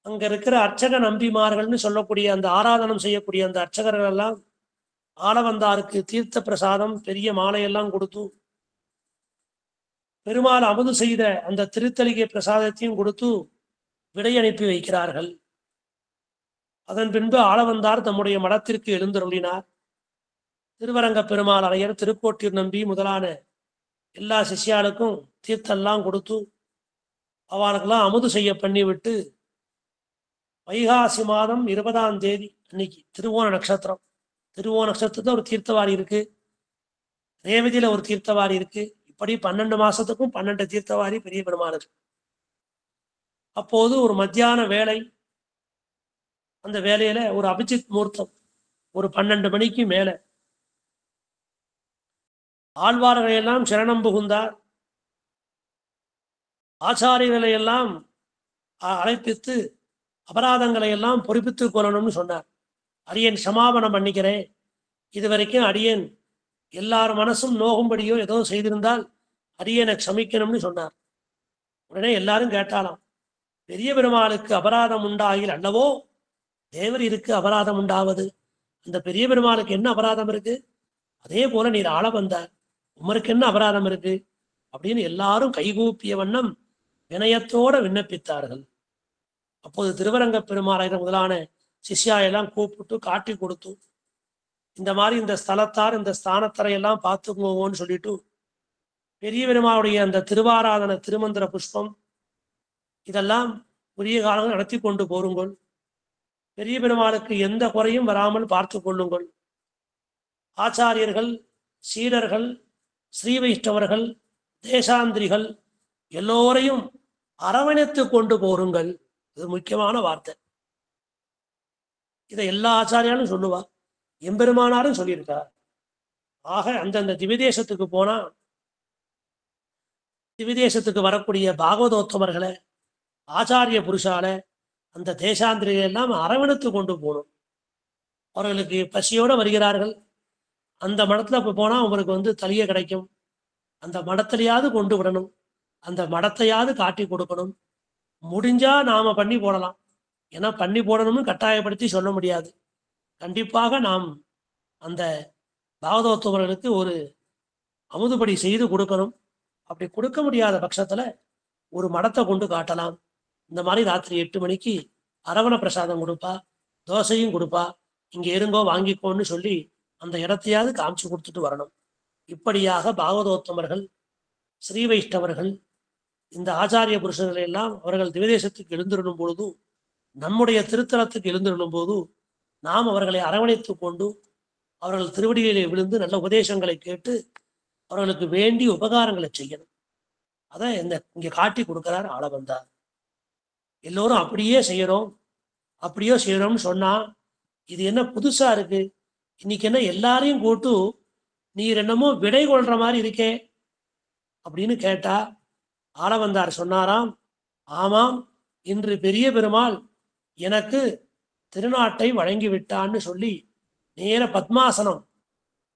அங்க இருக்கிற அர்ச்சக நம்பிமார்கள்னு சொல்லக்கூடிய அந்த ஆராதனம் செய்யக்கூடிய அந்த அர்ச்சகர்கள் எல்லாம் ஆளவந்தாருக்கு தீர்த்த பிரசாதம் பெரிய மாலையெல்லாம் கொடுத்து பெருமாள் அமுது செய்த அந்த திருத்தலிகை பிரசாதத்தையும் கொடுத்து விடை அனுப்பி வைக்கிறார்கள். அதன் பின்பு ஆளவந்தார் தம்முடைய மடத்திற்கு எழுந்தருளினார். திருவரங்க பெருமாள் அரையர், திருக்கோட்டீர் நம்பி முதலான எல்லா சிஷ்யாளுக்கும் தீர்த்தெல்லாம் கொடுத்து அவர்களுக்கெல்லாம் அமுது செய்ய பண்ணிவிட்டு வைகாசி மாதம் 20ஆம் தேதி அன்னைக்கு திருவோண நட்சத்திரம், திருவோண நட்சத்திரத்துல ஒரு தீர்த்தவாரி இருக்கு, ரேவதியில ஒரு தீர்த்தவாரி இருக்கு. இப்படி 12 மாசத்துக்கும் 12 தீர்த்தவாரி பெரிய பெருமாளுக்கு. அப்போது ஒரு மத்தியான வேலை, அந்த வேலையில ஒரு அபிஜித் மூர்த்தம் ஒரு 12 மணிக்கு மேல ஆழ்வார்களை எல்லாம் சரணம் புகுந்தார். ஆச்சாரியர்களை எல்லாம் அழைப்பித்து அபராதங்களை எல்லாம் பொறுப்பித்துக் கொள்ளணும்னு சொன்னார். அடியேன் சமாபனம் பண்ணிக்கிறேன், இதுவரைக்கும் அடியேன் எல்லார் மனசும் நோகும்படியோ ஏதோ செய்திருந்தால் அடியேனை க்ஷமிக்கணும்னு சொன்னார். உடனே எல்லாரும் கேட்டாலாம், பெரிய பெருமாளுக்கு அபராதம் உண்டாகில் அல்லவோ தேவர் இருக்கு அபராதம் உண்டாவது, அந்த பெரிய பெருமாளுக்கு என்ன அபராதம் இருக்கு? அதே போல நீர் ஆள வந்தார், உமருக்கு என்ன அபராதம் இருக்கு அப்படின்னு எல்லாரும் கைகூப்பிய வண்ணம் வினயத்தோடு விண்ணப்பித்தார்கள். அப்போது திருவரங்க பெருமாள் முதலான சிஷ்யா எல்லாம் கூப்பிட்டு காட்டி கொடுத்து, இந்த மாதிரி இந்த ஸ்தலத்தார் இந்த ஸ்தானத்தரை எல்லாம் பார்த்துக்குவோன்னு சொல்லிட்டு பெரிய பெருமாளுடைய அந்த திருவாராதன திருமந்திர புஷ்பம் இதெல்லாம் உரிய காலங்கள் நடத்தி கொண்டு போருங்கள். பெரிய பெருமாளுக்கு எந்த குறையும் வராமல் பார்த்து கொள்ளுங்கள். ஆச்சாரியர்கள், சீடர்கள், ஸ்ரீ வைஷ்ணவர்கள், தேசாந்திரிகள் எல்லோரையும் அரவணைத்து கொண்டு போருங்கள். இது முக்கியமான வார்த்தை. இதை எல்லா ஆச்சாரியாலும் சொல்லுவா, எம்பெருமானாரும் சொல்லியிருக்கார். ஆக அந்தந்த திவிதேசத்துக்கு போனா திவிதேசத்துக்கு வரக்கூடிய பாகவதோத்தமர்களை, ஆச்சாரிய புருஷால, அந்த தேசாந்திரிகளை எல்லாம் அரவணைத்து கொண்டு போகணும். அவர்களுக்கு பசியோடு வருகிறார்கள், அந்த மடத்துல போனால் அவங்களுக்கு தலியை கிடைக்கும், அந்த மடத்திலையாவது கொண்டு விடணும், அந்த மடத்தையாவது காட்டி கொடுக்கணும். முடிஞ்சா நாம பண்ணி போடலாம், ஏன்னா பண்ணி போடணும்னு கட்டாயப்படுத்தி சொல்ல முடியாது. கண்டிப்பாக நாம் அந்த பாகவதோத்தமர்களுக்கு ஒரு அமுதுபடி செய்து கொடுக்கணும். அப்படி கொடுக்க முடியாத பட்சத்துல ஒரு மடத்தை கொண்டு காட்டலாம். இந்த மாதிரி ராத்திரி 8 மணிக்கு அரவண பிரசாதம் கொடுப்பா, தோசையும் கொடுப்பா, இங்க இருங்கோ வாங்கிக்கோன்னு சொல்லி அந்த இடத்தையாவது காமிச்சு கொடுத்துட்டு வரணும். இப்படியாக பாகவதோத்தமர்கள், ஸ்ரீ வைஷ்ணவர்கள், இந்த ஆச்சாரிய புருஷர்கள் எல்லாம் அவர்கள் திவதேசத்துக்கு எழுந்திருக்கும் பொழுது, நம்முடைய திருத்தலத்துக்கு எழுந்திருக்கும் போது நாம் அவர்களை அரவணைத்து கொண்டு அவர்கள் திருவடிகளிலே விழுந்து நல்ல உபதேசங்களை கேட்டு அவர்களுக்கு வேண்டிய உபகாரங்களை செய்யணும். அதை இங்க காட்டி கொடுக்கிறார் ஆளவந்தார். எல்லோரும் அப்படியே செய்யறோம்னு சொன்னா இது என்ன புதுசா இருக்கு, இன்னைக்கு என்ன எல்லாரையும் கூட்டு நீர் என்னமோ விடை கொள்ற மாதிரி இருக்கே அப்படின்னு கேட்டா, ஆளவந்தார் சொன்னாராம், ஆமாம், இன்று பெரிய பெருமாள் எனக்கு திருநாட்டை வழங்கி விட்டான்னு சொல்லி நேர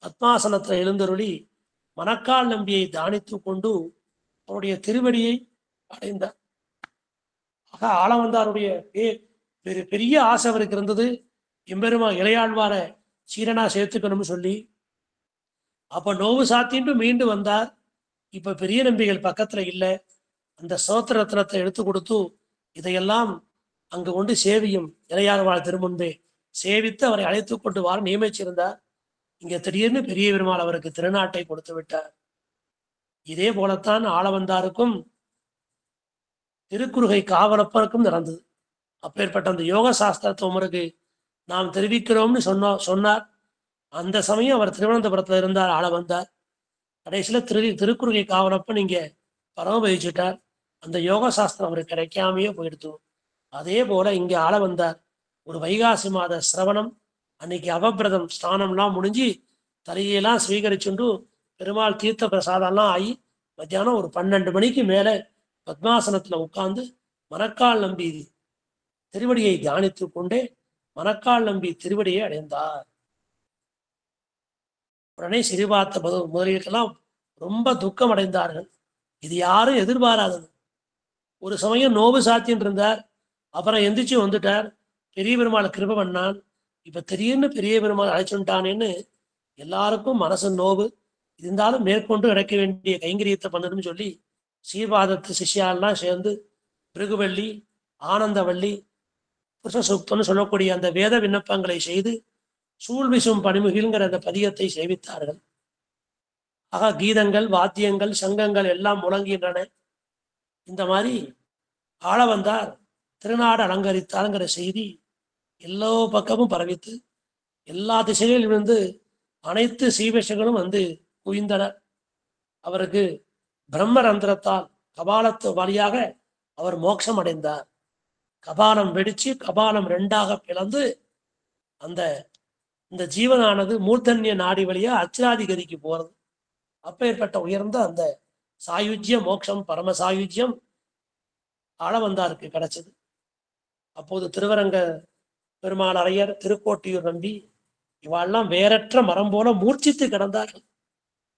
பத்மாசனத்துல எழுந்தருளி மணக்கால் நம்பியை தானித்து கொண்டு அவருடைய திருவடியை அடைந்தார். ஆக ஆளவந்தாருடைய பெரிய ஆசை அவருக்கு இருந்தது, எம்பெருமா இளையாழ்வார சீரனா சேர்த்துக்கணும்னு சொல்லி. அப்ப நோவு சாத்தின்ட்டு மீண்டு வந்தார். இப்ப பெரிய நம்பிகள் பக்கத்துல இல்லை. அந்த சோத்திர ரத்னத்தை எடுத்து கொடுத்து இதையெல்லாம் அங்கு கொண்டு சேவியும் இளையாழ்வார் திருமுன்பே சேவித்து அவரை அழைத்து கொண்டு வார நியமிச்சிருந்தார். இங்க திடீர்னு பெரிய பெருமாள் அவருக்கு திருநாட்டை கொடுத்து விட்டார். இதே போலத்தான் ஆளவந்தாருக்கும் திருக்குறுகை காவலப்பருக்கும் நடந்தது. அப்பேற்பட்ட அந்த யோக சாஸ்திரத்தை உமருக்கு நாம் தெரிவிக்கிறோம்னு சொன்னார். அந்த சமயம் அவர் திருவனந்தபுரத்துல இருந்தார் ஆளவந்தார். கடைசியில திருக்குறுகை காவலப்பன் இங்க பரமபதிச்சுட்டார். அந்த யோக சாஸ்திரம் அவருக்கு கிடைக்காமையே போயிடுத்து. அதே போல இங்க ஆளவந்தார் ஒரு வைகாசி மாத சிரவணம் அன்னைக்கு அவபிரதம் ஸ்நானம்லாம் முடிஞ்சு தலையெல்லாம் ஸ்வீகரிச்சுண்டு பெருமாள் தீர்த்த பிரசாதம்லாம் ஆகி மத்தியானம் ஒரு 12 மணிக்கு மேல பத்மாசனத்துல உட்கார்ந்து மணக்கால் நம்பி திருவடியை தியானித்து கொண்டே மணக்கால் நம்பி திருவடியை அடைந்தார். உடனே சிறிபார்த்த முதலியெல்லாம் ரொம்ப துக்கம் அடைந்தார்கள். இது யாரும் எதிர்பாராதது. ஒரு சமயம் நோவு சாத்தின்னு இருந்தார், அப்புறம் எந்திரிச்சு வந்துட்டார். பெரிய பெருமாள் கிருபை பண்ணான். இப்ப திடீர்னு பெரிய பெருமாள் அழைச்சுட்டானேன்னு எல்லாருக்கும் மனசு நோவு. இருந்தாலும் மேற்கொண்டு கிடைக்க வேண்டிய கைங்கரியத்தை பண்ணணும்னு சொல்லி சீர்வாதத்து சிஷ்யாலாம் சேர்ந்து பிருகுவள்ளி, ஆனந்தவள்ளி, புருஷ சூக்தம்னு சொல்லக்கூடிய அந்த வேத விண்ணப்பங்களை செய்து சூழ்விசும் பணிமுகில்ங்கிற அந்த பதியத்தை சேவித்தார்கள். ஆக கீதங்கள், வாத்தியங்கள், சங்கங்கள் எல்லாம் முழங்குகின்றன. இந்த மாதிரி ஆளவந்தார் திருநாடு அலங்கரித்தாருங்கிற செய்தி எல்லா பக்கமும் பரவித்து எல்லா திசைகளிலிருந்து அனைத்து சீவசங்களும் குவிந்தனர். அவருக்கு பிரம்மரந்திரத்தால் கபாலத்து வழியாக அவர் மோட்சம் அடைந்தார். கபாலம் வெடிச்சு கபாலம் 2ஆக பிளந்து இந்த ஜீவனானது மூர்த்தன்ய நாடி வழியா அச்சிராதிகதிக்கு போறது. அப்பேற்பட்ட உயர்ந்த அந்த சாயுஜ்ய மோட்சம், பரமசாயுஜ்யம் ஆளவந்தாருக்கு கிடைச்சது. அப்போது திருவரங்க பெருமாள் அரையர், திருக்கோட்டியூர் நம்பி இவாள்லாம் வேறற்ற மரம் போல மூர்ச்சித்து கிடந்தார்கள்.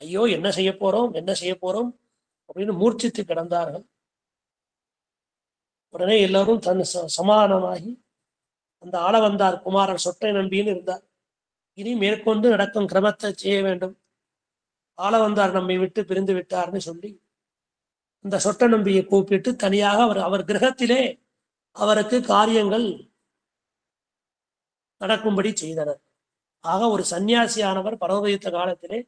ஐயோ என்ன செய்ய போறோம் அப்படின்னு மூர்ச்சித்து கிடந்தார்கள். உடனே எல்லாரும் தன் சமாதானமாகி அந்த ஆளவந்தார் குமாரன் சொட்டை நம்பின்னு இருந்தார். இனி மேற்கொண்டு நடக்கும் கிரமத்தை செய்ய வேண்டும். ஆளவந்தார் நம்மை விட்டு பிரிந்து விட்டார்னு சொல்லி இந்த சொட்ட நம்பியை கூப்பிட்டு தனியாக அவர் கிரகத்திலே அவருக்கு காரியங்கள் நடக்கும்படி செய்தனர். ஆக ஒரு சன்னியாசியானவர் பரவதித்த காலத்திலே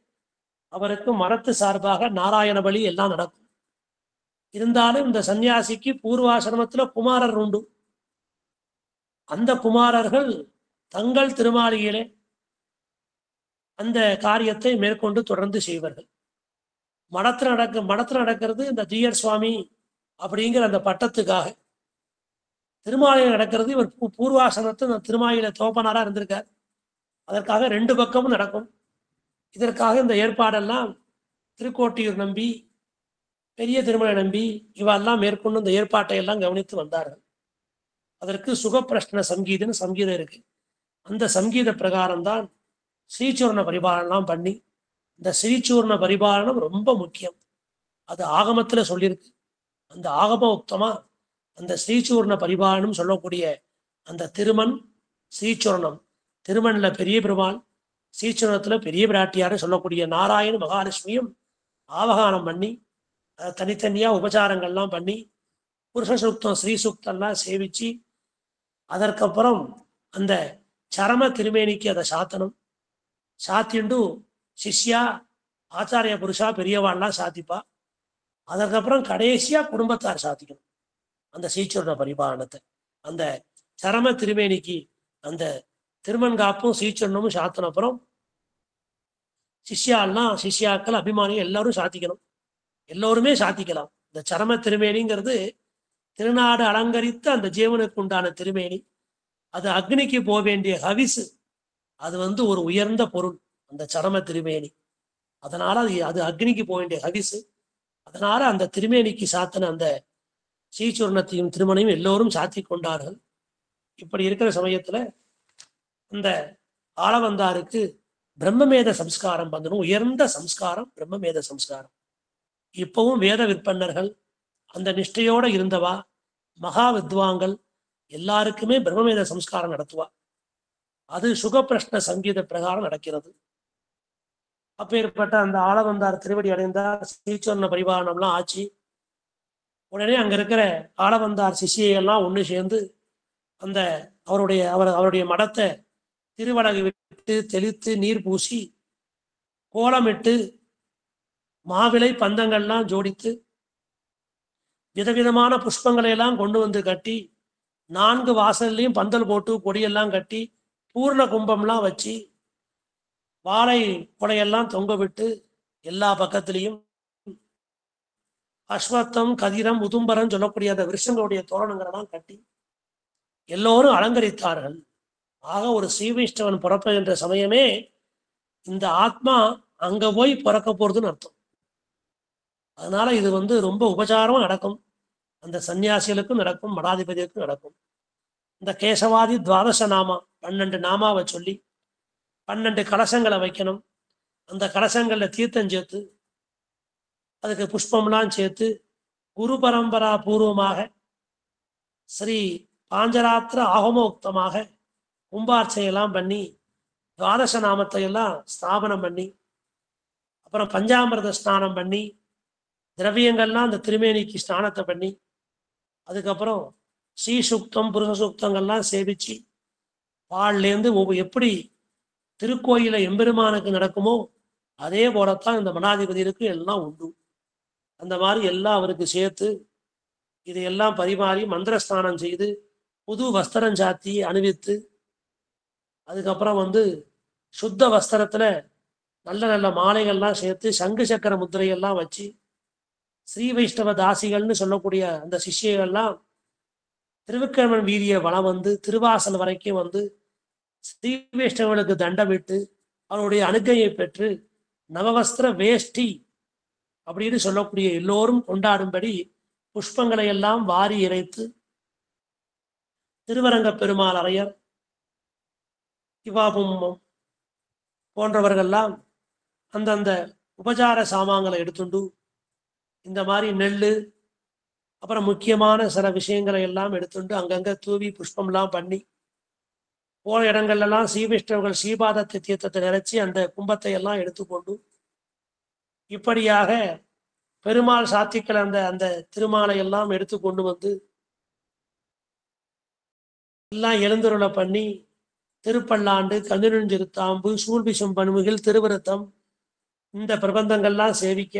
அவருக்கு மரத்து சார்பாக நாராயண பலி எல்லாம் நடக்கும். இருந்தாலும் இந்த சன்னியாசிக்கு பூர்வாசிரமத்துல குமாரர் உண்டு. அந்த குமாரர்கள் தங்கள் திருமாளிகையிலே அந்த காரியத்தை மேற்கொண்டு தொடர்ந்து செய்வார்கள். மடத்துல நடக்கிறது இந்த ஜீயர் சுவாமி அப்படிங்கிற அந்த பட்டத்துக்காக. திருமாலையில் நடக்கிறது இவர் பூர்வாசிரமத்து திருமாலையில தோப்பனாரா இருந்திருக்கார். அதற்காக 2 பக்கமும் நடக்கும். இதற்காக இந்த ஏற்பாடெல்லாம் திருக்கோட்டியூர் நம்பி, பெரிய திருமலை நம்பி இவெல்லாம் மேற்கொண்டு இந்த ஏற்பாட்டை எல்லாம் கவனித்து வந்தார்கள். அதற்கு சுகப்பிரஷ்ன சங்கீதம்னு சங்கீதம் இருக்கு. அந்த சங்கீத பிரகாரம்தான் ஸ்ரீசூர்ண பரிபாலனம் பண்ணி, இந்த ஸ்ரீசூர்ண பரிபாலனம் ரொம்ப முக்கியம். அது ஆகமத்துல சொல்லியிருக்கு. அந்த ஆகம உக்தமா அந்த ஸ்ரீசூர்ண பரிபாலனம் சொல்லக்கூடிய அந்த திருமண் ஸ்ரீசூர்ணம், திருமண்ல பெரிய பெருமாள், ஸ்ரீசூர்ணத்துல பெரிய பிராட்டியாரு சொல்லக்கூடிய நாராயண மகாலட்சுமியும் ஆவகானம் பண்ணி தனித்தனியா உபச்சாரங்கள்லாம் பண்ணி புருஷ சூக்தம் ஸ்ரீ சூக்தம்லாம் சேவிச்சு, அதற்கப்புறம் அந்த சரம திருமேனிக்கு அதை சாத்தணும். சாத்திண்டு சிஷ்யா ஆச்சாரிய புருஷா பெரியவாள்லாம் சாத்திப்பா. அதற்கப்புறம் கடைசியா குடும்பத்தார் சாத்திக்கணும் அந்த ஸ்ரீசூர்ண பரிபாலனத்தை. அந்த சரம திருமேனிக்கு அந்த திருமண்காப்பும் ஸ்ரீசூர்ணமும் சாத்தின அப்புறம் சிஷ்யாக்கள் அபிமானிகள் எல்லாரும் சாத்திக்கணும். எல்லோருமே சாத்திக்கலாம். இந்த சரம திருமேனிங்கிறது திருநாடு அலங்கரித்த அந்த ஜீவனுக்கு உண்டான திருமேனி. அது அக்னிக்கு போக வேண்டிய ஹவிசு. அது ஒரு உயர்ந்த பொருள் அந்த சரம திருமேனி. அதனால அது அக்னிக்கு போக வேண்டிய ஹவிசு. அதனால அந்த திருமேனிக்கு சாத்தின அந்த ஸ்ரீசூர்ணத்தையும் திருமணையும் எல்லோரும் சாத்தி கொண்டார்கள். இப்படி இருக்கிற சமயத்துல இந்த ஆளவந்தாருக்கு பிரம்மமேத சம்ஸ்காரம் பண்ணணும். உயர்ந்த சம்ஸ்காரம் பிரம்மமேத சம்ஸ்காரம். இப்பவும் வேத விற்பன்னர்கள் அந்த நிஷ்டையோட இருந்தவா மகா வித்வாங்கள் எல்லாருக்குமே பிரம்மமேத சம்ஸ்காரம் நடத்துவா. அது சுகப்பிரஷ்ன சங்கீத பிரகாரம் நடக்கிறது. அப்பேற்பட்ட அந்த ஆளவந்தார் திருவடி அடைந்தார். ஸ்ரீசூர்ண பரிபாலனம்லாம் ஆச்சு. உடனே அங்க இருக்கிற ஆளவந்தார் சிஷியெல்லாம் ஒன்று சேர்ந்து அந்த அவருடைய மடத்தை திருவடகு விட்டு தெளித்து நீர் பூசி கோலமிட்டு மாவிலை பந்தங்கள்லாம் ஜோடித்து விதவிதமான புஷ்பங்களை எல்லாம் கொண்டு வந்து கட்டி 4 வாசல்லையும் பந்தல் போட்டு கொடியெல்லாம் கட்டி பூர்ண கும்பம்லாம் வச்சு வாழை கொடையெல்லாம் தொங்க விட்டு எல்லா பக்கத்திலையும் அஸ்வத்தம் கதிரம் உதும்பரம் சொல்லக்கூடிய அந்த விருஷங்களுடைய தோரணங்களெல்லாம் கட்டி எல்லோரும் அலங்கரித்தார்கள். ஆக ஒரு ஸ்ரீவைஷ்ணவன் பிறப்புகின்ற சமயமே இந்த ஆத்மா அங்க போய் பிறக்க போறதுன்னு அர்த்தம். அதனால இது ரொம்ப உபச்சாரமா நடக்கும். அந்த சன்னியாசிகளுக்கும் நடக்கும், மடாதிபதிக்கும் நடக்கும். இந்த கேசவாதி துவாதச நாமா 12 நாமாவை சொல்லி 12 கலசங்களை வைக்கணும். அந்த கலசங்கள்ல தீர்த்தம் சேர்த்து அதுக்கு புஷ்பம்லாம் சேர்த்து குரு பரம்பரா பூர்வமாக ஸ்ரீ பாஞ்சராத்திர ஆகமோக்தமாக கும்பார்ச்சனையெல்லாம் பண்ணி துவாதச நாமத்தை எல்லாம் ஸ்தாபனம் பண்ணி அப்புறம் பஞ்சாமிரத ஸ்நானம் பண்ணி திரவியங்கள்லாம் அந்த திருமேனிக்கு ஸ்நானத்தை பண்ணி அதுக்கப்புறம் ஸ்ரீ சூக்தம் புருஷ சூக்தங்கள்லாம் சேவிச்சு பால்லேருந்து எப்படி திருக்கோயில எம்பெருமானுக்கு நடக்குமோ அதே போலத்தான் இந்த மடாதிபதிக்கு எல்லாம் உண்டு. அந்த மாதிரி எல்லாம் அவருக்கு சேர்த்து இதையெல்லாம் பரிமாறி மந்திரஸ்தானம் செய்து புது வஸ்திரம் சாத்தி அணிவித்து அதுக்கப்புறம் சுத்த வஸ்திரத்துல நல்ல நல்ல மாலைகள்லாம் சேர்த்து சங்கு சக்கர முத்திரையெல்லாம் வச்சு ஸ்ரீ வைஷ்ணவ தாசிகள்னு சொல்லக்கூடிய அந்த சிஷ்யர்கள்லாம் திருவிக்கிரமன் வீதிய வளம் திருவாசல் வரைக்கும் ஸ்ரீ வைஷ்ணவனுக்கு தண்டமிட்டு அவருடைய அனுக்கையை பெற்று நவவஸ்திர வேஷ்டி அப்படின்னு சொல்லக்கூடிய எல்லோரும் கொண்டாடும்படி புஷ்பங்களை எல்லாம் வாரி இறைத்து திருவரங்க பெருமாள் அரையர் இவாபும் போன்றவர்கள்லாம் அந்தந்த உபச்சார சாமான்களை எடுத்துண்டு இந்த மாதிரி நெல் அப்புறம் முக்கியமான சில விஷயங்களை எல்லாம் எடுத்துட்டு அங்கங்க தூவி புஷ்பம்லாம் பண்ணி போன இடங்கள்லாம் ஸ்ரீவிஷ்ணவர்கள் ஸ்ரீபாதத்தை தீர்த்தத்தை நிறைச்சி அந்த கும்பத்தை எல்லாம் எடுத்துக்கொண்டு இப்படியாக பெருமாள் சாத்திக்கள் அந்த அந்த திருமாலை எல்லாம் எடுத்து கொண்டு வந்து எல்லாம் எழுந்துருளை பண்ணி திருப்பல்லாண்டு, கதிரஞ்சிருத்தாம்பு, சூழ்விஷம் பணுமுகில், திருவிருத்தம் இந்த பிரபந்தங்கள்லாம் சேவிக்க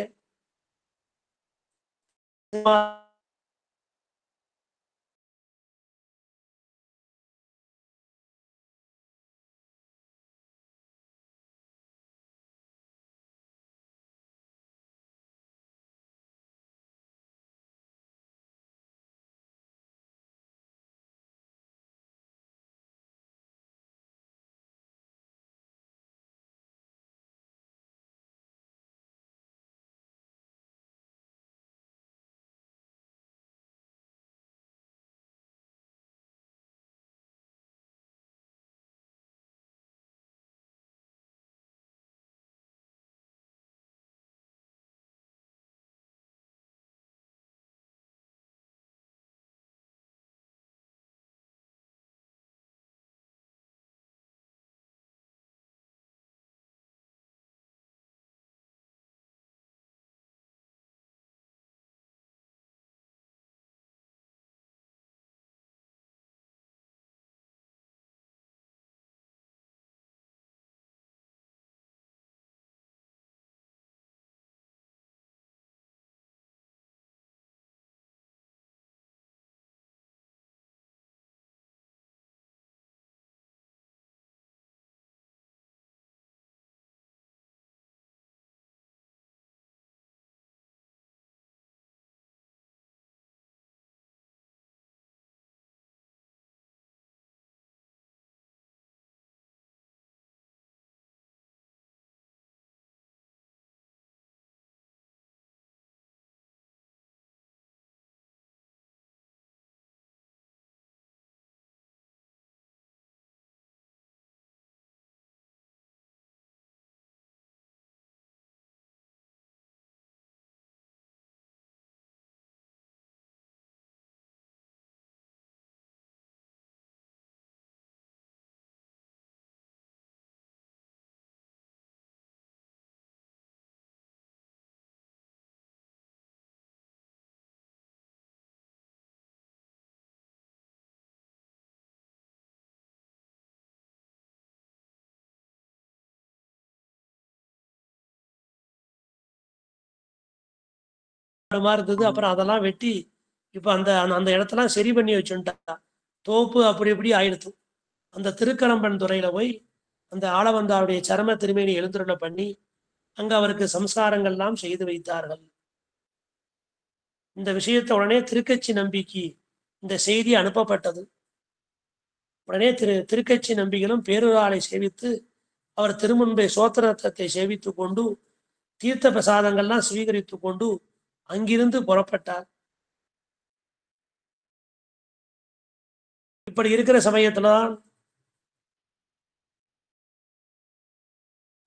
இருந்தது. அப்புறம் அதெல்லாம் வெட்டி இப்ப அந்த அந்த இடத்தெல்லாம் சரி பண்ணி வச்சுட்டா தோப்பு அப்படி இப்படி ஆயிடுத்து. அந்த திருக்கலம்பன் துறையில போய் அந்த ஆளவந்தாருடைய சரம திருமேனி எழுந்துருளை பண்ணி அங்க அவருக்கு சம்ஸ்காரங்கள்லாம் செய்து வைத்தார்கள். இந்த விஷயத்த உடனே திருக்கட்சி நம்பிக்கு இந்த செய்தி அனுப்பப்பட்டது. உடனே திருக்கட்சி நம்பிகளும் பேரூராளை சேவித்து அவர் திருமுன்பே சோத்திரத்தை சேவித்து கொண்டு தீர்த்த பிரசாதங்கள்லாம் ஸ்வீகரித்து கொண்டு அங்கிருந்து புறப்பட்டார். இப்படி இருக்கிற சமயத்துலதான்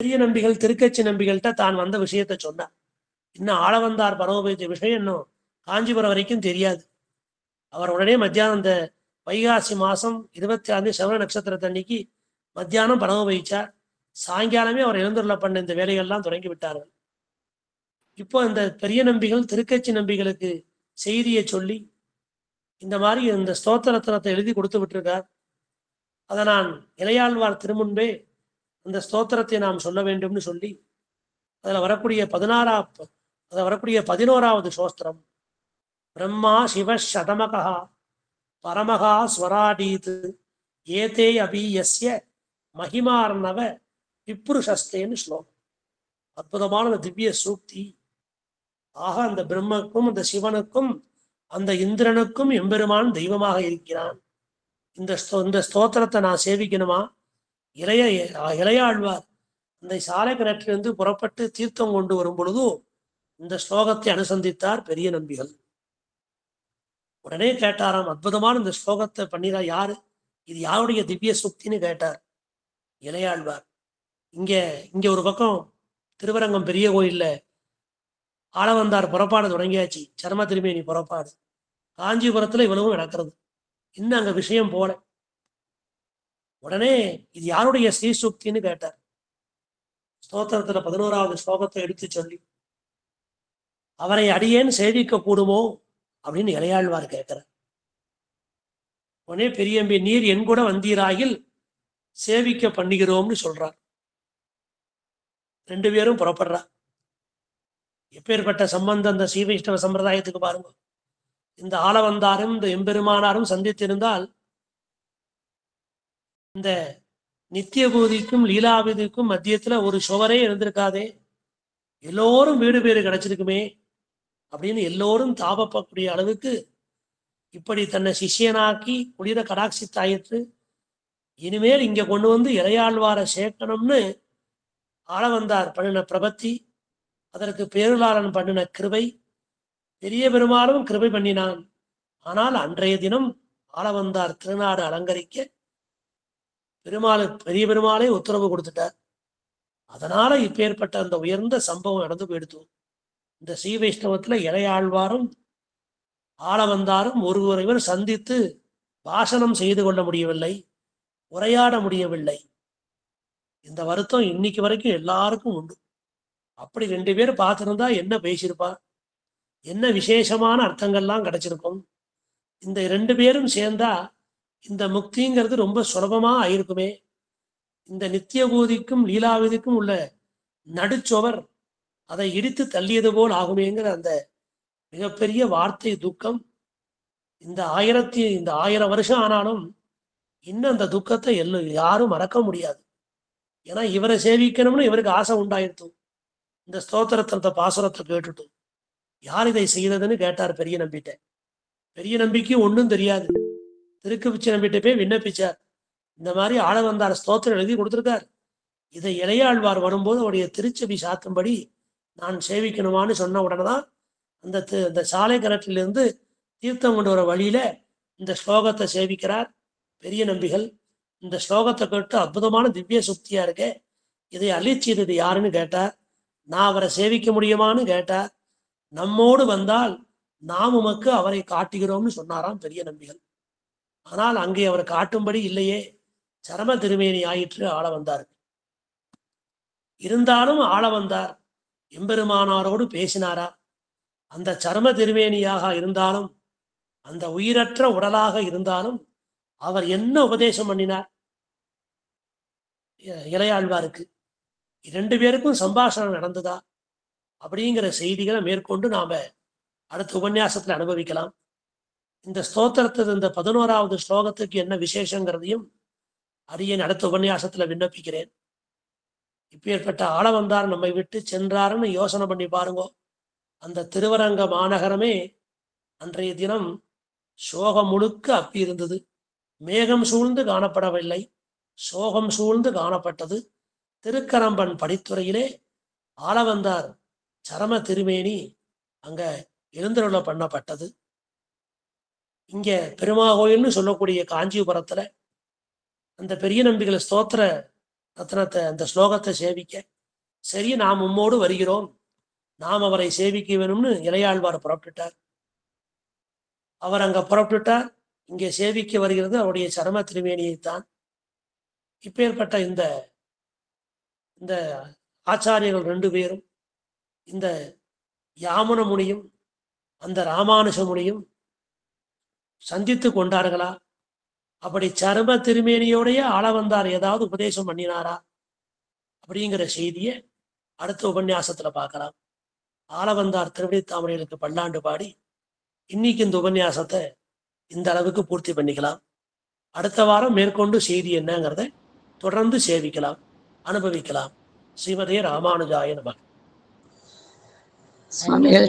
பெரிய நம்பிகள் திருக்கட்சி நம்பிகள்கிட்ட தான் வந்த விஷயத்த சொன்னார். இன்னும் ஆளவந்தார் பரமபதித்த விஷயம் இன்னும் காஞ்சிபுரம் வரைக்கும் தெரியாது. அவர் உடனே மத்தியானம் இந்த வைகாசி மாசம் 26 சவர நட்சத்திரத்தன்னைக்கு மத்தியானம் பரமபதிச்சார். சாயங்காலமே அவர் எழுந்துள்ள பண்ண இந்த வேலைகள்லாம் தொடங்கி விட்டார்கள். இப்போ இந்த பெரிய நம்பிகள் திருக்கட்சி நம்பிகளுக்கு செய்தியை சொல்லி இந்த மாதிரி இந்த ஸ்தோத்திரத்தனத்தை எழுதி கொடுத்து விட்டிருக்கார். அதை நான் இளையாழ்வார் திருமுன்பே அந்த ஸ்தோத்திரத்தை நாம் சொல்ல வேண்டும்னு சொல்லி அதில் வரக்கூடிய 11வது சோஸ்திரம் பிரம்மா சிவ சதமகா பரமகா ஸ்வராடீத் ஏதே அபீயஸ்ய மகிமார்ணவ விப்ருஷஸ்தேன்னு ஸ்லோகம். அற்புதமான திவ்ய சூக்தி. ஆக அந்த பிரம்மக்கும் அந்த சிவனுக்கும் அந்த இந்திரனுக்கும் எம்பெருமான் தெய்வமாக இருக்கிறான். இந்த ஸ்தோத்திரத்தை நான் சேவிக்கணுமா? இளையாழ்வார் அந்த சாலை கிணற்றிலிருந்து புறப்பட்டு தீர்த்தம் கொண்டு வரும் பொழுது இந்த ஸ்லோகத்தை அனுசந்தித்தார் பெரிய நம்பிகள். உடனே கேட்டாராம், அற்புதமான இந்த ஸ்லோகத்தை பண்ணிரா யாரு, இது யாருடைய திவ்ய சுக்தின்னு கேட்டார் இளையாழ்வார். இங்க ஒரு பக்கம் திருவரங்கம் பெரிய கோயில்ல ஆளவந்தார் புறப்பாடு தொடங்கியாச்சு, சர்ம திருமேனி புறப்பாடு. காஞ்சிபுரத்துல இவ்வளவும் நடக்கிறது, இன்னும் அங்க விஷயம் போல. உடனே இது யாருடைய ஸ்ரீசுக்தின்னு கேட்டார். ஸ்தோத்திரத்துல 11வது ஸ்லோகத்தை எடுத்து சொல்லி அவரை அடியேன் சேவிக்க கூடுமோ அப்படின்னு இளையாழ்வார் கேட்கிறார். உடனே பெரியம்பி, நீர் என் கூட வந்தீராயில் சேவிக்க பண்ணுகிறோம்னு சொல்றார். 2 பேரும் புறப்படுறா. எப்பேற்பட்ட சம்பந்தம் அந்த ஸ்ரீ வைஷ்ணவ சம்பிரதாயத்துக்கு பாருங்க. இந்த ஆளவந்தாரும் இந்த எம்பெருமானாரும் சந்தித்திருந்தால் இந்த நித்திய பூதிக்கும் லீலாவிதிக்கும் மத்தியத்துல ஒரு சுவரே இருந்திருக்காதே, எல்லோரும் வீடு பேரு கிடைச்சிருக்குமே அப்படின்னு எல்லோரும் தாபப்படக்கூடிய அளவுக்கு இப்படி தன்னை சிஷியனாக்கி குளிர கடாட்சித்தாயிற்று. இனிமேல் இங்க கொண்டு வந்து இளையாழ்வார சேர்க்கணும்னு ஆளவந்தார் பண்ணின பிரபத்தி, அதற்கு பேருளாளன் பண்ணின கிருபை, பெரிய பெருமாளும் கிருபை பண்ணினான். ஆனால் அன்றைய தினம் ஆளவந்தார் திருநாடு அலங்கரிக்க பெரிய பெருமாளே உத்தரவு கொடுத்துட்டார். அதனால இப்பேற்பட்ட அந்த உயர்ந்த சம்பவம் நடந்து போயிடுத்து. இந்த ஸ்ரீ வைஷ்ணவத்துல இளையாழ்வாரும் ஆளவந்தாரும் ஒருவர் சந்தித்து பாஷணம் செய்து கொள்ள முடியவில்லை, உரையாட முடியவில்லை. இந்த வருத்தம் இன்னைக்கு வரைக்கும் எல்லாருக்கும் உண்டு. அப்படி 2 பேர் பார்த்திருந்தா என்ன பேசியிருப்பா, என்ன விசேஷமான அர்த்தங்கள்லாம் கிடைச்சிருக்கும். இந்த 2 பேரும் சேர்ந்தா இந்த முக்திங்கிறது ரொம்ப சுலபமா ஆயிருக்குமே. இந்த நித்திய பூதிக்கும் லீலாவிதிக்கும் உள்ள நடுச்சுவர் அதை இடித்து தள்ளியது போல் ஆகுமேங்கிற அந்த மிகப்பெரிய வார்த்தை துக்கம் இந்த 1000 வருஷம் ஆனாலும் இன்னும் அந்த துக்கத்தை யாரும் மறக்க முடியாது. ஏன்னா இவரை சேவிக்கணும்னு இவருக்கு ஆசை உண்டாயிடுத்து. இந்த ஸ்தோத்திரத்தை பாசுரத்தை கேட்டுட்டு யார் இதை செய்ததுன்னு கேட்டார் பெரிய நம்பிட்ட. பெரிய நம்பிக்கை ஒன்றும் தெரியாது. திருக்குவிச்ச நம்பிட்ட போய் விண்ணப்பிச்சார். இந்த மாதிரி ஆளவந்தார் ஸ்தோத்திரம் எழுதி கொடுத்துருக்கார், இதை இளையாழ்வார் வரும்போது அவருடைய திருச்செவி சாத்தும்படி நான் சேவிக்கணுமான்னு சொன்ன உடனே தான் அந்த சாலை கிணற்றிலிருந்து தீர்த்தம் கொண்டு வர வழியில இந்த ஸ்லோகத்தை சேவிக்கிறார் பெரிய நம்பிகள். இந்த ஸ்லோகத்தை கேட்டு அற்புதமான திவ்ய சுக்தியா இருக்க, இதை அழிச்சது யாருன்னு கேட்டார். நான் அவரை சேவிக்க முடியுமான்னு கேட்டார். நம்மோடு வந்தால் நாம் உமக்கு அவரை காட்டுகிறோம்னு சொன்னாராம் பெரிய நம்பிகள். ஆனால் அங்கே அவர் காட்டும்படி இல்லையே, சரம திருமேனி ஆயிற்று ஆளவந்தார். இருந்தாலும் ஆளவந்தார் எம்பெருமானாரோடு பேசினாரா? அந்த சரம திருமேனியாக இருந்தாலும் அந்த உயிரற்ற உடலாக இருந்தாலும் அவர் என்ன உபதேசம் பண்ணினார் இளையாழ்வாருக்கு? 2 பேருக்கும் சம்பாஷணம் நடந்ததா அப்படிங்கிற செய்திகளை மேற்கொண்டு நாம அடுத்த உபன்யாசத்துல அனுபவிக்கலாம். இந்த ஸ்தோத்திரத்து இந்த 11வது ஸ்லோகத்துக்கு என்ன விசேஷங்கிறதையும் அடியேன் அடுத்த உபன்யாசத்துல விண்ணப்பிக்கிறேன். இப்பேற்பட்ட ஆளவந்தார் நம்மை விட்டு சென்றாருன்னு யோசனை பண்ணி பாருங்க. அந்த திருவரங்க மாநகரமே அன்றைய தினம் சோகம் முழுக்க அப்பி இருந்தது. மேகம் சூழ்ந்து காணப்படவில்லை, சோகம் சூழ்ந்து காணப்பட்டது. திருக்கரம்பன் படித்துறையிலே ஆளவந்தார் சரம திருமேனி அங்க எழுந்தருள பண்ணப்பட்டது. இங்க பெருமாகோயில்னு சொல்லக்கூடிய காஞ்சிபுரத்துல அந்த பெரிய நம்பிகள் ஸ்தோத்திர ரத்னத்தை அந்த ஸ்லோகத்தை சேவிக்க சரி நாம் உம்மோடு வருகிறோம், நாம் அவரை சேவிக்க வேணும்னு இளையாழ்வார் புறப்பட்டுட்டார். அவர் அங்க புறப்பட்டுட்டார். இங்கே சேவிக்க வருகிறது அவருடைய சரம திருமேனியைத்தான். இப்பேற்பட்ட இந்த இந்த ஆச்சாரியர்கள் 2 பேரும் இந்த யாமுன முனியும் அந்த ராமானுஷ முனியும் சந்தித்து கொண்டார்களா? அப்படி சரம திருமேனியோடைய ஆளவந்தார் ஏதாவது உபதேசம் பண்ணினாரா அப்படிங்கிற செய்தியை அடுத்த உபன்யாசத்துல பார்க்கலாம். ஆளவந்தார் திருவடி தாமரைகளுக்கு பல்லாண்டு பாடி இன்னைக்கு இந்த உபன்யாசத்தை இந்த அளவுக்கு பூர்த்தி பண்ணிக்கலாம். அடுத்த வாரம் மேற்கொண்டு செய்தி என்னங்கிறத தொடர்ந்து சேவிக்கலாம், அனுபவிக்கலாம். ஸ்ரீமதே ராமானுஜாய நமः. சுவாமிகள்